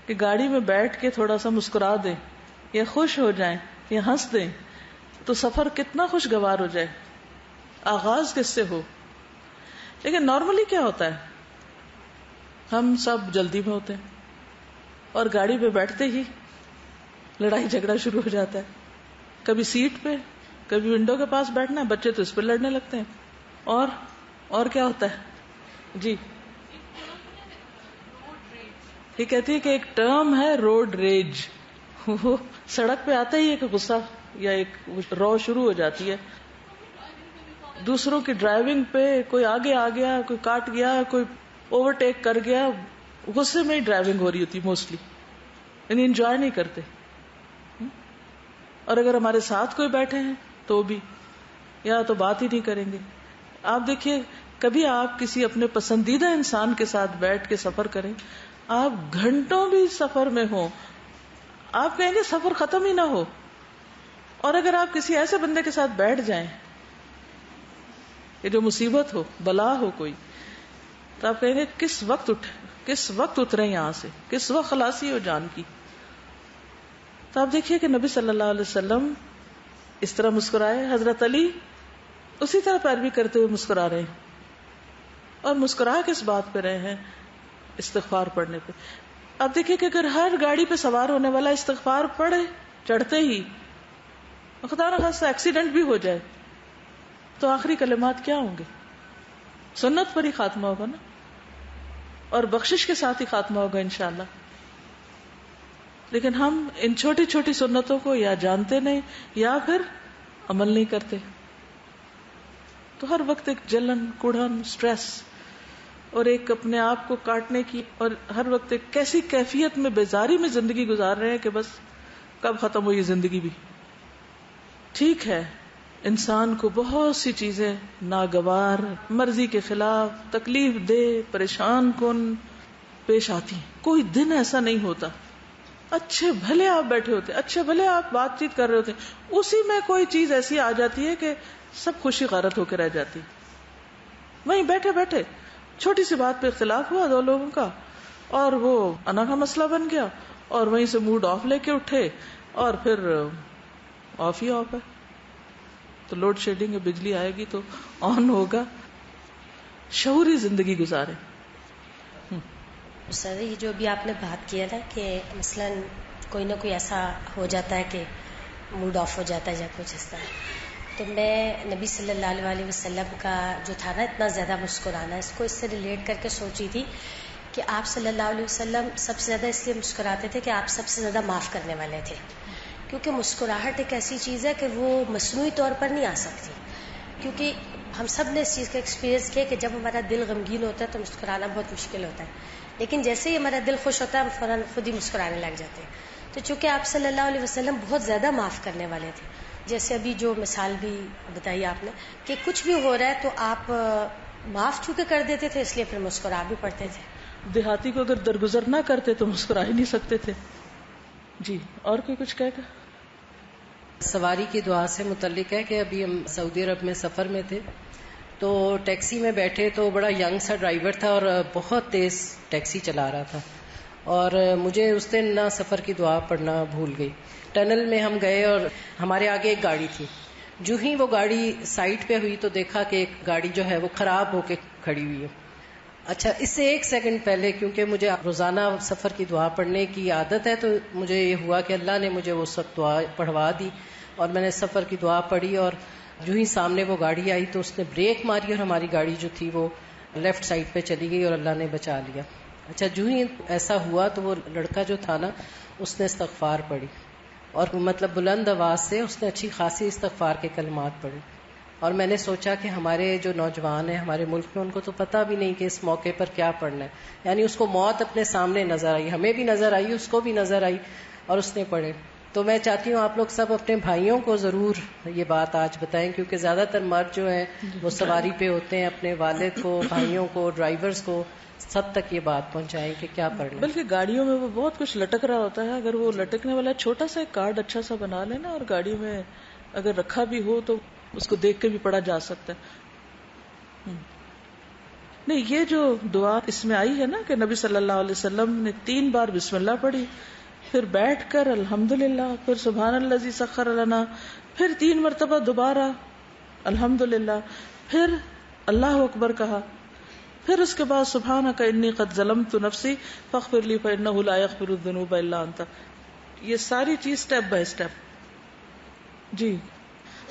کہ گاڑی میں بیٹھ کے تھوڑا سا مسکرا دیں یا خوش ہو جائیں یا ہنس دیں، تو سفر کتنا خوشگوار ہو جائے. آغاز کس سے ہو. لیکن نارملی کیا ہوتا ہے، ہم سب جلدی میں ہوتے ہیں اور گاڑی پہ بیٹھتے ہی لڑائی جھگڑا شروع ہو جاتا ہے. کبھی سیٹ پہ، کبھی ونڈو کے پاس بیٹھنا ہے، بچے تو اس پہ لڑنے لگتے ہیں. اور کیا ہوتا ہے جی، یہ کہتی ہے کہ ایک ٹرم ہے روڈ ریج. وہ سڑک پہ آتا ہی ایک غصہ یا ایک رو شروع ہو جاتی ہے. دوسروں کی ڈرائیونگ پہ کوئی آگے آ گیا، کوئی کاٹ گیا، کوئی اوورٹیک کر گیا، غصے میں ہی ڈرائیونگ ہو رہی ہوتی موسٹلی، یعنی انجوائے نہیں کرتے. اور اگر ہمارے ساتھ کوئی بیٹھے ہیں تو بھی یا تو بات ہی نہیں کریں گے. آپ دیکھیے کبھی آپ کسی اپنے پسندیدہ انسان کے ساتھ بیٹھ کے سفر کریں، آپ گھنٹوں بھی سفر میں ہوں، آپ کہیں گے سفر ختم ہی نہ ہو. اور اگر آپ کسی ایسے بندے کے ساتھ بیٹھ جائیں کہ جو مصیبت ہو، بلا ہو کوئی، تو آپ کہیں گے کس وقت اترے یہاں سے، کس وقت خلاصی ہو جان کی. تو آپ دیکھیے کہ نبی صلی اللہ علیہ وسلم اس طرح مسکرائے، حضرت علی اسی طرح پیروی کرتے ہوئے مسکرا رہے ہیں. اور مسکرا کس بات پہ رہے ہیں؟ استغفار پڑھنے پہ. آپ دیکھیے کہ اگر ہر گاڑی پہ سوار ہونے والا استغفار پڑھے چڑھتے ہی، خدا نہ خاصا ایکسیڈنٹ بھی ہو جائے، تو آخری کلمات کیا ہوں گے؟ سنت پر ہی خاتمہ ہوگا نا، اور بخشش کے ساتھ ہی خاتمہ ہوگا انشاءاللہ. لیکن ہم ان چھوٹی چھوٹی سنتوں کو یا جانتے نہیں یا پھر عمل نہیں کرتے. تو ہر وقت ایک جلن، کڑھن، سٹریس اور ایک اپنے آپ کو کاٹنے کی، اور ہر وقت ایک کیسی کیفیت میں بیزاری میں زندگی گزار رہے ہیں کہ بس کب ختم ہو یہ زندگی بھی. ٹھیک ہے، انسان کو بہت سی چیزیں ناگوار، مرضی کے خلاف، تکلیف دہ، پریشان کن پیش آتی ہیں. کوئی دن ایسا نہیں ہوتا، اچھے بھلے آپ بیٹھے ہوتے، اچھے بھلے آپ بات چیت کر رہے ہوتے، اسی میں کوئی چیز ایسی آ جاتی ہے کہ سب خوشی غارت ہو کے رہ جاتی. وہیں بیٹھے بیٹھے چھوٹی سی بات پہ اختلاف ہوا دو لوگوں کا، اور وہ انا کا مسئلہ بن گیا، اور وہیں سے موڈ آف لے کے اٹھے، اور پھر آف ہی آف ہے. تو لوڈ شیڈنگ ہے، بجلی آئے گی تو آن ہوگا. شعوری زندگی گزارے. سر یہ جو بھی آپ نے بات کیا نا کہ مثلا کوئی نہ کوئی ایسا ہو جاتا ہے کہ موڈ آف ہو جاتا ہے یا کچھ اس طرح، تو میں نبی صلی اللہ علیہ وسلم کا جو تھا نا اتنا زیادہ مسکرانا، اس کو اس سے ریلیٹ کر کے سوچی تھی کہ آپ صلی اللہ علیہ وسلم سب سے زیادہ اس لیے مسکراتے تھے کہ آپ سب سے زیادہ معاف کرنے والے تھے. کیونکہ مسکراہٹ ایک ایسی چیز ہے کہ وہ مصنوعی طور پر نہیں آ سکتی. کیونکہ ہم سب نے اس چیز کا ایکسپیرینس کیا کہ جب ہمارا دل غمگین ہوتا ہے تو مسکرانا بہت مشکل ہوتا ہے، لیکن جیسے ہی ہمارا دل خوش ہوتا ہے ہم فوراً خود ہی مسکرانے لگ جاتے ہیں. تو چونکہ آپ صلی اللہ علیہ وسلم بہت زیادہ معاف کرنے والے تھے، جیسے ابھی جو مثال بھی بتائی آپ نے کہ کچھ بھی ہو رہا ہے تو آپ معاف چونکہ کر دیتے تھے، اس لیے پھر مسکرا بھی پڑتے تھے. دیہاتی کو اگر درگزر نہ کرتے تو مسکرا ہی نہیں سکتے تھے. جی اور کوئی کچھ کہے گا؟ سواری کی دعا سے متعلق ہے کہ ابھی ہم سعودی عرب میں سفر میں تھے، تو ٹیکسی میں بیٹھے تو بڑا ینگ سا ڈرائیور تھا اور بہت تیز ٹیکسی چلا رہا تھا، اور مجھے اس دن نہ سفر کی دعا پڑھنا بھول گئی. ٹنل میں ہم گئے اور ہمارے آگے ایک گاڑی تھی، جو ہی وہ گاڑی سائڈ پہ ہوئی تو دیکھا کہ ایک گاڑی جو ہے وہ خراب ہو کے کھڑی ہوئی ہے. اچھا اس سے ایک سیکنڈ پہلے کیونکہ مجھے روزانہ سفر کی دعا پڑھنے کی عادت ہے، تو مجھے یہ ہوا کہ اللہ نے مجھے وہ سب دعا پڑھوا دی، اور میں نے سفر کی دعا پڑھی، اور جو ہی سامنے وہ گاڑی آئی تو اس نے بریک ماری اور ہماری گاڑی جو تھی وہ لیفٹ سائڈ پہ چلی گئی اور اللہ نے بچا لیا. اچھا جو ہی ایسا ہوا تو وہ لڑکا جو تھا نا اس نے استغفار پڑھی، اور مطلب بلند آواز سے اس نے اچھی خاصی استغفار کے کلمات پڑھے. اور میں نے سوچا کہ ہمارے جو نوجوان ہیں ہمارے ملک میں ان کو تو پتہ بھی نہیں کہ اس موقع پر کیا پڑھنا ہے. یعنی اس کو موت اپنے سامنے نظر آئی، ہمیں بھی نظر آئی، اس کو بھی نظر آئی، اور اس نے پڑھے. تو میں چاہتی ہوں آپ لوگ سب اپنے بھائیوں کو ضرور یہ بات آج بتائیں، کیونکہ زیادہ تر مرد جو ہیں وہ سواری پہ ہوتے ہیں، اپنے والد کو، بھائیوں کو، ڈرائیورز کو سب تک یہ بات پہنچائیں کہ کیا پڑھنا ہے. بلکہ گاڑیوں میں وہ بہت کچھ لٹک رہا ہوتا ہے، اگر وہ لٹکنے والا چھوٹا سا ایک کارڈ اچھا سا بنا لینا اور گاڑی میں اگر رکھا بھی ہو تو اس کو دیکھ کے بھی پڑھا جا سکتا ہے. نہیں، یہ جو دعا اس میں آئی ہے نا کہ نبی صلی اللہ علیہ وسلم نے 3 بار بسم اللہ پڑھی، پھر بیٹھ کر الحمدللہ، پھر سبحان الذی سخر لنا، پھر 3 مرتبہ دوبارہ الحمدللہ، پھر اللہ اکبر کہا، پھر اس کے بعد سبحانک انی قد ظلمت نفسی فاغفر لی فانہ لا یغفر الذنوب الا انت. یہ ساری چیز سٹیپ بائی سٹیپ. جی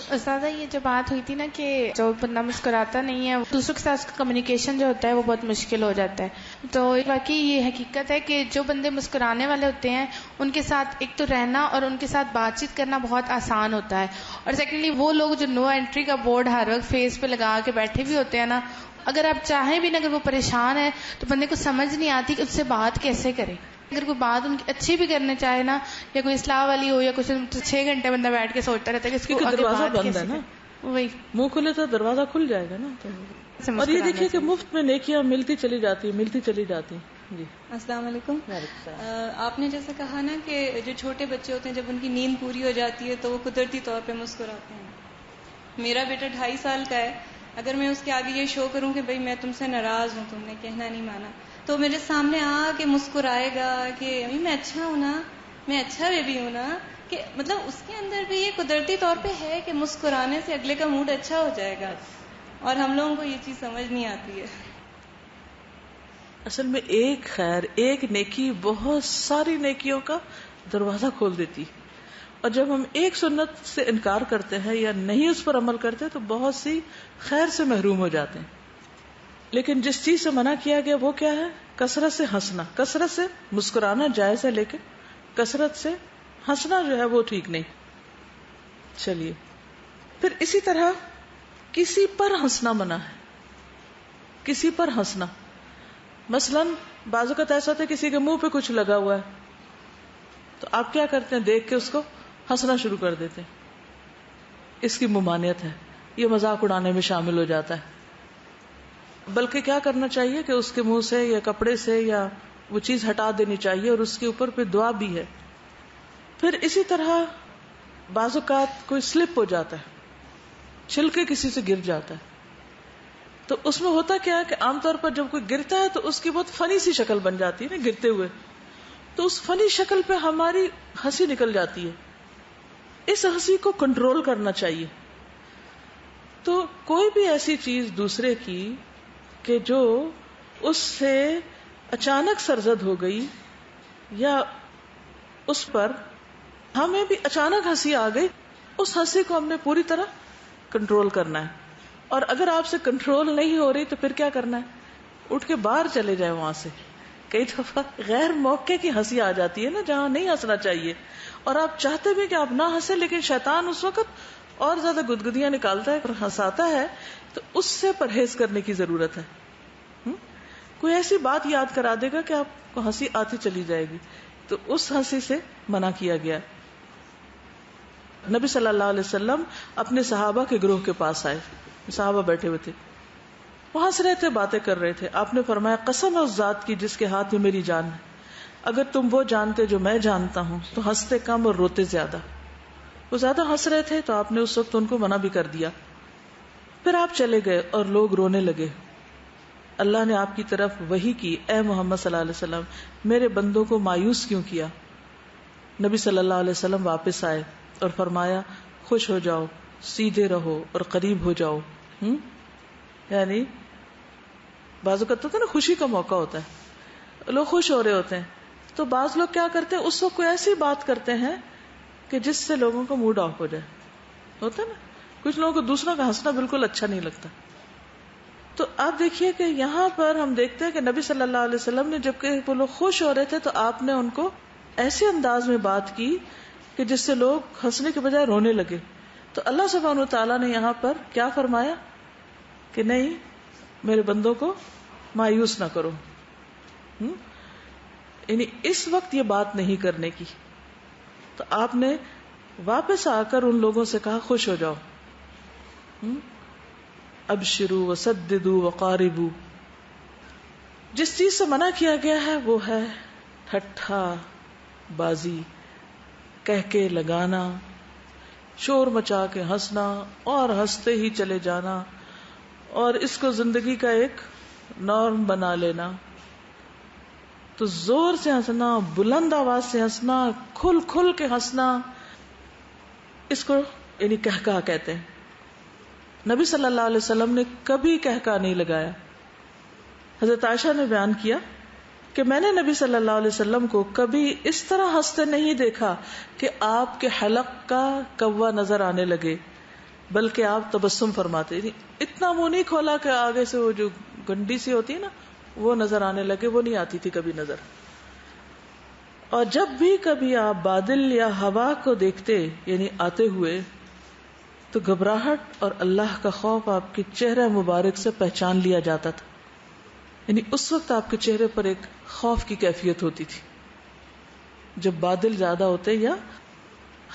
استاذہ، یہ جو بات ہوئی تھی نا کہ جو بندہ مسکراتا نہیں ہے دوسروں کے ساتھ کمیونیکیشن جو ہوتا ہے وہ بہت مشکل ہو جاتا ہے، تو واقعی یہ حقیقت ہے کہ جو بندے مسکرانے والے ہوتے ہیں ان کے ساتھ ایک تو رہنا اور ان کے ساتھ بات چیت کرنا بہت آسان ہوتا ہے، اور سیکنڈلی وہ لوگ جو نو انٹری کا بورڈ ہر وقت فیس پہ لگا کے بیٹھے بھی ہوتے ہیں نا، اگر آپ چاہیں بھی نا، اگر وہ پریشان ہے تو بندے کو سمجھ نہیں آتی کہ اس سے بات کیسے کرے. اگر کوئی بات ان کی اچھی بھی کرنے چاہے نا، یا کوئی اصلاح والی ہو یا کچھ، 6 گھنٹے بندہ بیٹھ کے سوچتا رہتا ہے کہ اس کو دروازہ بند ہے نا، وہی منہ کھلے تو دروازہ کھل جائے گا نا. اور یہ دیکھیے کہ مفت میں نیکیاں ملتی چلی جاتی ہیں. جی السلام علیکم. آپ نے جیسے کہا نا کہ جو چھوٹے بچے ہوتے ہیں جب ان کی نیند پوری ہو جاتی ہے تو وہ قدرتی طور پہ مسکراتے ہیں. میرا بیٹا 2.5 سال کا ہے، اگر میں اس کے آگے یہ شو کروں کہ بھئی میں تم سے ناراض ہوں، تم نے کہنا نہیں مانا، تو میرے سامنے آ کے مسکرائے گا کہ امی میں اچھا ہوں نا، میں اچھا بیبی ہوں نا، کہ مطلب اس کے اندر بھی یہ قدرتی طور پہ ہے کہ مسکرانے سے اگلے کا موڈ اچھا ہو جائے گا، اور ہم لوگوں کو یہ چیز سمجھ نہیں آتی ہے. اصل میں ایک خیر، ایک نیکی بہت ساری نیکیوں کا دروازہ کھول دیتی، اور جب ہم ایک سنت سے انکار کرتے ہیں یا نہیں اس پر عمل کرتے تو بہت سی خیر سے محروم ہو جاتے ہیں. لیکن جس چیز سے منع کیا گیا وہ کیا ہے؟ کثرت سے ہنسنا. کثرت سے مسکرانا جائز ہے، لیکن کثرت سے ہنسنا جو ہے وہ ٹھیک نہیں. چلیے، پھر اسی طرح کسی پر ہنسنا منع ہے. کسی پر ہنسنا، مثلا بعض اوقات ایسا ہوتا ہے کسی کے منہ پہ کچھ لگا ہوا ہے تو آپ کیا کرتے ہیں؟ دیکھ کے اس کو ہنسنا شروع کر دیتے ہیں. اس کی ممانعت ہے، یہ مذاق اڑانے میں شامل ہو جاتا ہے. بلکہ کیا کرنا چاہیے کہ اس کے منہ سے یا کپڑے سے یا وہ چیز ہٹا دینی چاہیے، اور اس کے اوپر پہ دعا بھی ہے. پھر اسی طرح بعض اوقات کوئی سلپ ہو جاتا ہے، چھلکے کسی سے گر جاتا ہے، تو اس میں ہوتا کیا ہے کہ عام طور پر جب کوئی گرتا ہے تو اس کی بہت فنی سی شکل بن جاتی ہے نا گرتے ہوئے، تو اس فنی شکل پہ ہماری ہنسی نکل جاتی ہے. اس ہنسی کو کنٹرول کرنا چاہیے. تو کوئی بھی ایسی چیز دوسرے کی کہ جو اس سے اچانک سرزد ہو گئی یا اس پر ہمیں بھی اچانک ہنسی آ گئی، اس ہنسی کو ہم نے پوری طرح کنٹرول کرنا ہے. اور اگر آپ سے کنٹرول نہیں ہو رہی تو پھر کیا کرنا ہے؟ اٹھ کے باہر چلے جائے وہاں سے. کئی دفعہ غیر موقع کی ہنسی آ جاتی ہے نا جہاں نہیں ہنسنا چاہیے، اور آپ چاہتے بھی کہ آپ نہ ہنسے، لیکن شیطان اس وقت اور زیادہ گدگدیاں نکالتا ہے اور ہنساتا ہے، تو اس سے پرہیز کرنے کی ضرورت ہے. کوئی ایسی بات یاد کرا دے گا کہ آپ کو ہنسی آتی چلی جائے گی، تو اس ہنسی سے منع کیا گیا. نبی صلی اللہ علیہ وسلم اپنے صحابہ کے گروہ کے پاس آئے، صحابہ بیٹھے ہوئے تھے، وہ ہنس رہے تھے، باتیں کر رہے تھے. آپ نے فرمایا قسم ہے اس ذات کی جس کے ہاتھ میں میری جان ہے، اگر تم وہ جانتے جو میں جانتا ہوں تو ہنستے کم اور روتے زیادہ. وہ زیادہ ہنس رہے تھے تو آپ نے اس وقت ان کو منع بھی کر دیا. پھر آپ چلے گئے اور لوگ رونے لگے. اللہ نے آپ کی طرف وحی کی، اے محمد صلی اللہ علیہ وسلم میرے بندوں کو مایوس کیوں کیا؟ نبی صلی اللہ علیہ وسلم واپس آئے اور فرمایا خوش ہو جاؤ، سیدھے رہو اور قریب ہو جاؤ. یعنی بعض اوقات ہوتا ہے نا خوشی کا موقع ہوتا ہے، لوگ خوش ہو رہے ہوتے ہیں، تو بعض لوگ کیا کرتے ہیں اس وقت کوئی ایسی بات کرتے ہیں کہ جس سے لوگوں کا موڈ آف ہو جائے. ہوتا ہے نا کچھ لوگوں کو دوسروں کا ہنسنا بالکل اچھا نہیں لگتا، تو آپ دیکھیے کہ یہاں پر ہم دیکھتے ہیں کہ نبی صلی اللہ علیہ وسلم نے جب کہ وہ لوگ خوش ہو رہے تھے تو آپ نے ان کو ایسے انداز میں بات کی کہ جس سے لوگ ہنسنے کے بجائے رونے لگے. تو اللہ سبحانہ وتعالیٰ نے یہاں پر کیا فرمایا کہ نہیں میرے بندوں کو مایوس نہ کرو. یعنی اس وقت یہ بات نہیں کرنے کی. تو آپ نے واپس آ کر ان لوگوں سے کہا خوش ہو جاؤ. ابشروا وسددوا وقاربوا. جس چیز سے منع کیا گیا ہے وہ ہے ٹھٹھا بازی، کہہ کے لگانا، شور مچا کے ہنسنا اور ہنستے ہی چلے جانا، اور اس کو زندگی کا ایک نارم بنا لینا. تو زور سے ہنسنا، بلند آواز سے ہنسنا، کھل کھل کے ہنسنا، اس کو یعنی کہکا کہتے ہیں. نبی صلی اللہ علیہ وسلم نے کبھی کہکا نہیں لگایا. حضرت عائشہ نے بیان کیا کہ میں نے نبی صلی اللہ علیہ وسلم کو کبھی اس طرح ہنستے نہیں دیکھا کہ آپ کے حلق کا کوا نظر آنے لگے، بلکہ آپ تبسم فرماتے. اتنا منہ نہیں کھولا کہ آگے سے وہ جو گنڈی سی ہوتی ہے نا وہ نظر آنے لگے، وہ نہیں آتی تھی کبھی نظر. اور جب بھی کبھی آپ بادل یا ہوا کو دیکھتے یعنی آتے ہوئے تو گھبراہٹ اور اللہ کا خوف آپ کے چہرے مبارک سے پہچان لیا جاتا تھا. یعنی اس وقت آپ کے چہرے پر ایک خوف کی کیفیت ہوتی تھی جب بادل زیادہ ہوتے یا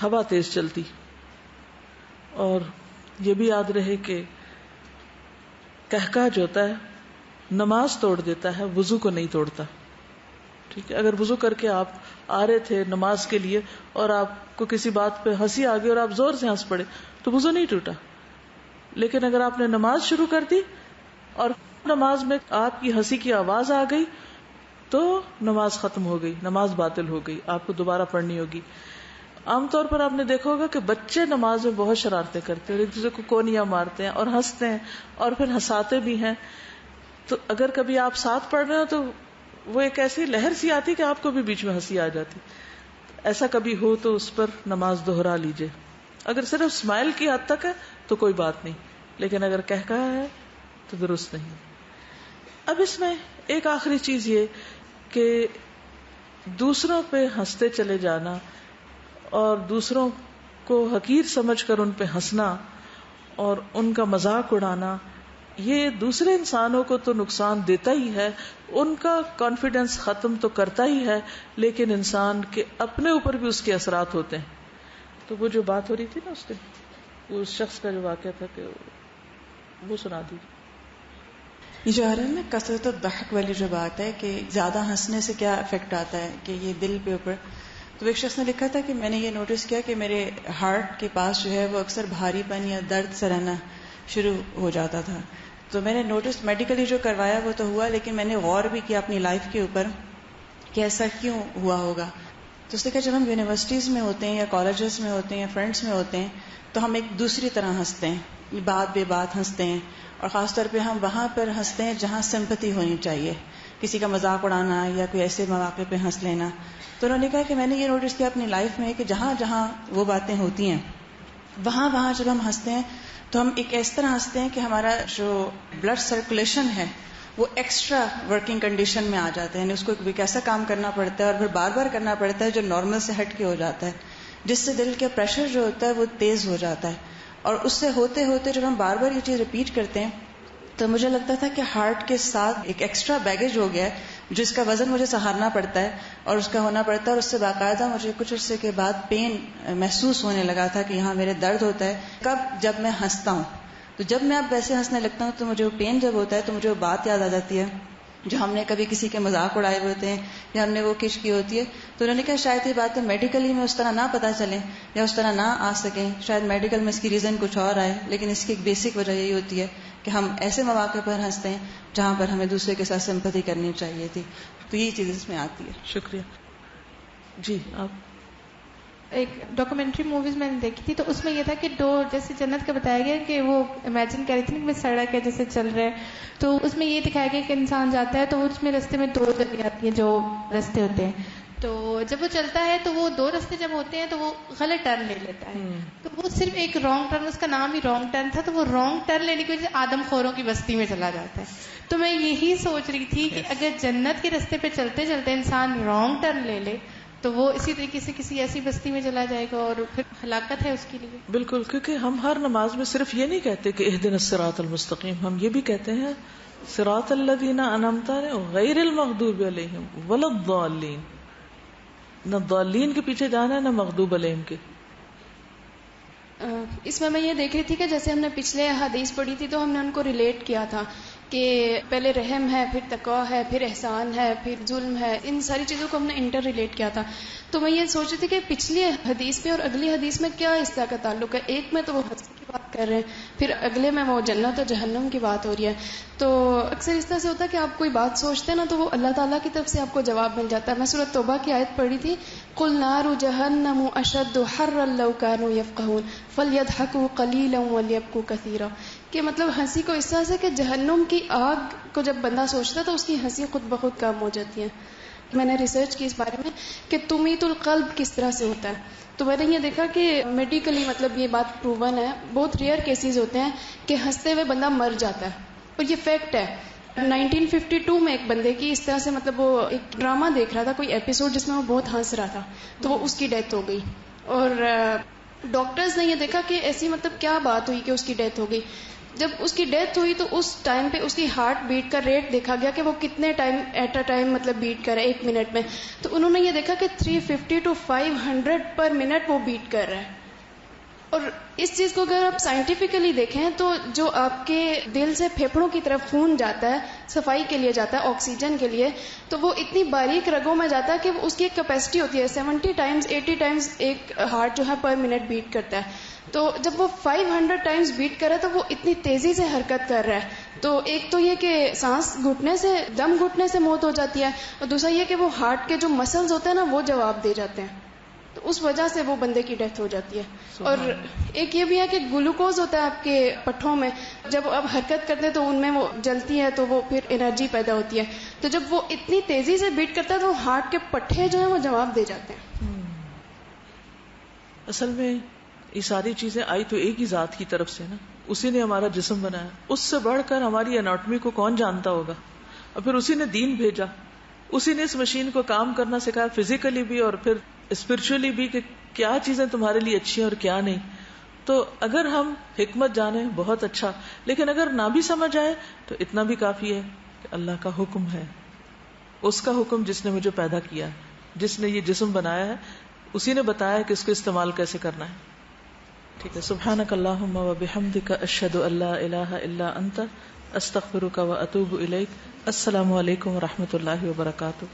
ہوا تیز چلتی. اور یہ بھی یاد رہے کہ کہکا جو ہوتا ہے نماز توڑ دیتا ہے، وضو کو نہیں توڑتا. ٹھیک ہے، اگر وضو کر کے آپ آ رہے تھے نماز کے لیے اور آپ کو کسی بات پہ ہنسی آ گئی اور آپ زور سے ہنس پڑے تو وضو نہیں ٹوٹا. لیکن اگر آپ نے نماز شروع کر دی اور نماز میں آپ کی ہنسی کی آواز آ گئی تو نماز ختم ہو گئی، نماز باطل ہو گئی، آپ کو دوبارہ پڑھنی ہوگی. عام طور پر آپ نے دیکھا ہوگا کہ بچے نماز میں بہت شرارتیں کرتے ہیں، ایک دوسرے کو کونیاں مارتے ہیں اور ہنستے ہیں اور پھر ہنساتے بھی ہیں. تو اگر کبھی آپ ساتھ پڑھ رہے ہو تو وہ ایک ایسی لہر سی آتی کہ آپ کو بھی بیچ میں ہنسی آ جاتی. ایسا کبھی ہو تو اس پر نماز دوہرا لیجئے. اگر صرف اسمائل کی حد تک ہے تو کوئی بات نہیں، لیکن اگر کہا ہے تو درست نہیں. اب اس میں ایک آخری چیز یہ کہ دوسروں پہ ہنستے چلے جانا اور دوسروں کو حقیر سمجھ کر ان پہ ہنسنا اور ان کا مذاق اڑانا، یہ دوسرے انسانوں کو تو نقصان دیتا ہی ہے، ان کا کانفیڈنس ختم تو کرتا ہی ہے، لیکن انسان کے اپنے اوپر بھی اس کے اثرات ہوتے ہیں. تو وہ جو بات ہو رہی تھی نا اس دن، وہ اس شخص کا جو واقعہ تھا کہ وہ سنا دیجیے. یہ جو آ رہا ہے نا کثرت الضحک والی جو بات ہے کہ زیادہ ہنسنے سے کیا افیکٹ آتا ہے کہ یہ دل پہ اوپر، تو ایک شخص نے لکھا تھا کہ میں نے یہ نوٹس کیا کہ میرے ہارٹ کے پاس جو ہے وہ اکثر بھاری پن یا درد سے رہنا شروع ہو جاتا تھا. تو میں نے نوٹس میڈیکلی جو کروایا وہ تو ہوا، لیکن میں نے غور بھی کیا اپنی لائف کے اوپر کہ ایسا کیوں ہوا ہوگا. تو اس نے کہا جب ہم یونیورسٹیز میں ہوتے ہیں یا کالجز میں ہوتے ہیں یا فرینڈس میں ہوتے ہیں تو ہم ایک دوسری طرح ہنستے ہیں، بات بے بات ہنستے ہیں، اور خاص طور پہ ہم وہاں پر ہنستے ہیں جہاں سمپتھی ہونی چاہیے، کسی کا مذاق اڑانا یا کوئی ایسے مواقع پہ ہنس لینا. تو انہوں نے کہا کہ میں نے یہ نوٹس کیا اپنی لائف میں کہ جہاں جہاں وہ باتیں ہوتی ہیں وہاں وہاں جب ہم ہنستے ہیں تو ہم ایک اس طرح ہنستے ہیں کہ ہمارا جو بلڈ سرکولیشن ہے وہ ایکسٹرا ورکنگ کنڈیشن میں آ جاتا ہے، یعنی اس کو ایک ایسا کام کرنا پڑتا ہے اور پھر بار بار کرنا پڑتا ہے جو نارمل سے ہٹ کے ہو جاتا ہے، جس سے دل کا پریشر جو ہوتا ہے وہ تیز ہو جاتا ہے. اور اس سے ہوتے ہوتے جب ہم بار بار یہ چیز ریپیٹ کرتے ہیں تو مجھے لگتا تھا کہ ہارٹ کے ساتھ ایک ایکسٹرا بیگیج ہو گیا ہے جس کا وزن مجھے سہارنا پڑتا ہے اور اس کا ہونا پڑتا ہے، اور اس سے باقاعدہ مجھے کچھ عرصے کے بعد پین محسوس ہونے لگا تھا کہ یہاں میرے درد ہوتا ہے. کب؟ جب میں ہنستا ہوں. تو جب میں اب ویسے ہنسنے لگتا ہوں تو مجھے وہ پین جب ہوتا ہے تو مجھے وہ بات یاد آ جاتی ہے جو ہم نے کبھی کسی کے مذاق اڑائے ہوتے ہیں یا ہم نے وہ کش کی ہوتی ہے. تو انہوں نے کہا شاید یہ باتیں میڈیکلی میں اس طرح نہ پتہ چلیں یا اس طرح نہ آ سکیں، شاید میڈیکل میں اس کی ریزن کچھ اور آئے، لیکن اس کی ایک بیسک وجہ یہی ہوتی ہے کہ ہم ایسے مواقع پر ہنستے ہیں جہاں پر ہمیں دوسرے کے ساتھ سمپتھی کرنی چاہیے تھی. تو یہ چیز اس میں آتی ہے. شکریہ. جی آپ ایک ڈاکومنٹری موویز میں نے دیکھی تھی تو اس میں یہ تھا کہ دو جیسے جنت کا بتایا گیا کہ وہ امیجن کر رہی تھی کہ سڑک ہے جیسے چل رہے ہیں تو اس میں یہ دکھایا گیا کہ انسان جاتا ہے تو اس میں رستے میں دو جگہ آتی ہیں جو رستے ہوتے ہیں تو جب وہ چلتا ہے تو وہ دو راستے جب ہوتے ہیں تو وہ غلط ٹرن لے لیتا ہے. تو وہ صرف ایک رانگ ٹرن، اس کا نام ہی رانگ ٹرن تھا، تو وہ رانگ ٹرن لینے کی وجہ سے آدم خوروں کی بستی میں چلا جاتا ہے. تو میں یہی سوچ رہی تھی کہ اگر جنت کے راستے پہ چلتے چلتے انسان رانگ ٹرن لے لے تو وہ اسی طریقے سے کسی ایسی بستی میں چلا جائے گا اور پھر ہلاکت ہے اس کے لیے. بالکل، کیونکہ ہم ہر نماز میں صرف یہ نہیں کہتے کہ اہدنا الصراط المستقیم، ہم یہ بھی کہتے ہیں صراط الذین انعمت علیہم غیر المغضوب علیہم ولا الضالین. نہ ضالین کے پیچھے جانا ہے نہ مغضوب علیہم کے. اس میں یہ دیکھ رہی تھی کہ جیسے ہم نے پچھلے حدیث پڑھی تھی تو ہم نے ان کو ریلیٹ کیا تھا کہ پہلے رحم ہے، پھر تقویٰ ہے، پھر احسان ہے، پھر ظلم ہے، ان ساری چیزوں کو ہم نے انٹر ریلیٹ کیا تھا. تو میں یہ سوچ رہی تھی کہ پچھلی حدیث میں اور اگلی حدیث میں کیا اس طرح کا تعلق ہے. ایک میں تو وہ حسن کی بات کر رہے ہیں، پھر اگلے میں وہ جنت اور جہنم کی بات ہو رہی ہے. تو اکثر اس طرح سے ہوتا ہے کہ آپ کوئی بات سوچتے ہیں نا تو وہ اللہ تعالیٰ کی طرف سے آپ کو جواب مل جاتا ہے. میں سورۃ توبہ کی آیت پڑھی تھی، قُلْ نَارُ جَهَنَّمُ أَشَدُّ حَرًّا لَوْ كَانُوا يَفْقَهُونَ فَلْيَضْحَكُوا قَلِيلًا وَلْيَبْكُوا كَثِيرًا. کہ مطلب ہنسی کو اس طرح سے کہ جہنم کی آگ کو جب بندہ سوچتا ہے تو اس کی ہنسی خود بخود کم ہو جاتی ہے. میں نے ریسرچ کی اس بارے میں کہ تمیت القلب کس طرح سے ہوتا ہے. تو میں نے یہ دیکھا کہ میڈیکلی مطلب یہ بات پروون ہے، بہت ریئر کیسز ہوتے ہیں کہ ہنستے ہوئے بندہ مر جاتا ہے، اور یہ فیکٹ ہے. 1952 میں ایک بندے کی اس طرح سے مطلب وہ ایک ڈرامہ دیکھ رہا تھا، کوئی ایپیسوڈ جس میں وہ بہت ہنس رہا تھا، تو وہ اس کی ڈیتھ ہو گئی. اور ڈاکٹرز نے یہ دیکھا کہ ایسی مطلب کیا بات ہوئی کہ اس کی ڈیتھ ہو گئی. جب اس کی ڈیتھ ہوئی تو اس ٹائم پہ اس کی ہارٹ بیٹ کا ریٹ دیکھا گیا کہ وہ کتنے ٹائم ایٹ اے ٹائم مطلب بیٹ کر رہا ہے ایک منٹ میں. تو انہوں نے یہ دیکھا کہ 350 to 500 پر منٹ وہ بیٹ کر رہا ہے. اور اس چیز کو اگر آپ سائنٹیفکلی دیکھیں تو جو آپ کے دل سے پھیپھڑوں کی طرف خون جاتا ہے، صفائی کے لیے جاتا ہے، آکسیجن کے لیے، تو وہ اتنی باریک رگوں میں جاتا ہے کہ اس کی ایک کیپیسٹی ہوتی ہے 70 ٹائمز 80 ٹائمز ایک ہارٹ جو ہے پر منٹ بیٹ کرتا ہے. تو جب وہ 500 ٹائمز بیٹ کر رہا ہے تو وہ اتنی تیزی سے حرکت کر رہا ہے. تو ایک تو یہ کہ سانس گھٹنے سے، دم گھٹنے سے موت ہو جاتی ہے، اور دوسرا یہ کہ وہ ہارٹ کے جو مسلز ہوتے ہیں نا وہ جواب دے جاتے ہیں، تو اس وجہ سے وہ بندے کی ڈیتھ ہو جاتی ہے. اور ایک یہ بھی ہے کہ گلوکوز ہوتا ہے آپ کے پٹھوں میں، جب آپ حرکت کرتے ہیں تو ان میں وہ جلتی ہے تو وہ پھر انرجی پیدا ہوتی ہے. تو جب وہ اتنی تیزی سے بیٹ کرتا ہے تو ہارٹ کے پٹھے جو ہیں وہ جواب دے جاتے ہیں. اصل میں یہ ساری چیزیں آئی تو ایک ہی ذات کی طرف سے نا، اسی نے ہمارا جسم بنایا. اس سے بڑھ کر ہماری اناٹمی کو کون جانتا ہوگا؟ اور پھر اسی نے دین بھیجا، اسی نے اس مشین کو کام کرنا سکھایا، فزیکلی بھی اور پھر اسپرچولی بھی، کہ کیا چیزیں تمہارے لیے اچھی ہیں اور کیا نہیں. تو اگر ہم حکمت جانیں بہت اچھا، لیکن اگر نہ بھی سمجھ آئے تو اتنا بھی کافی ہے کہ اللہ کا حکم ہے، اس کا حکم جس نے مجھے پیدا کیا، جس نے یہ جسم بنایا ہے، اسی نے بتایا کہ اس کو استعمال کیسے کرنا ہے. ٹھیک ہے. سبحانک اللہم و بحمدک، اشہد ان لا الہ الا انت، استغفرک و اتوب الیک. السلام علیکم و رحمۃ اللہ وبرکاتہ.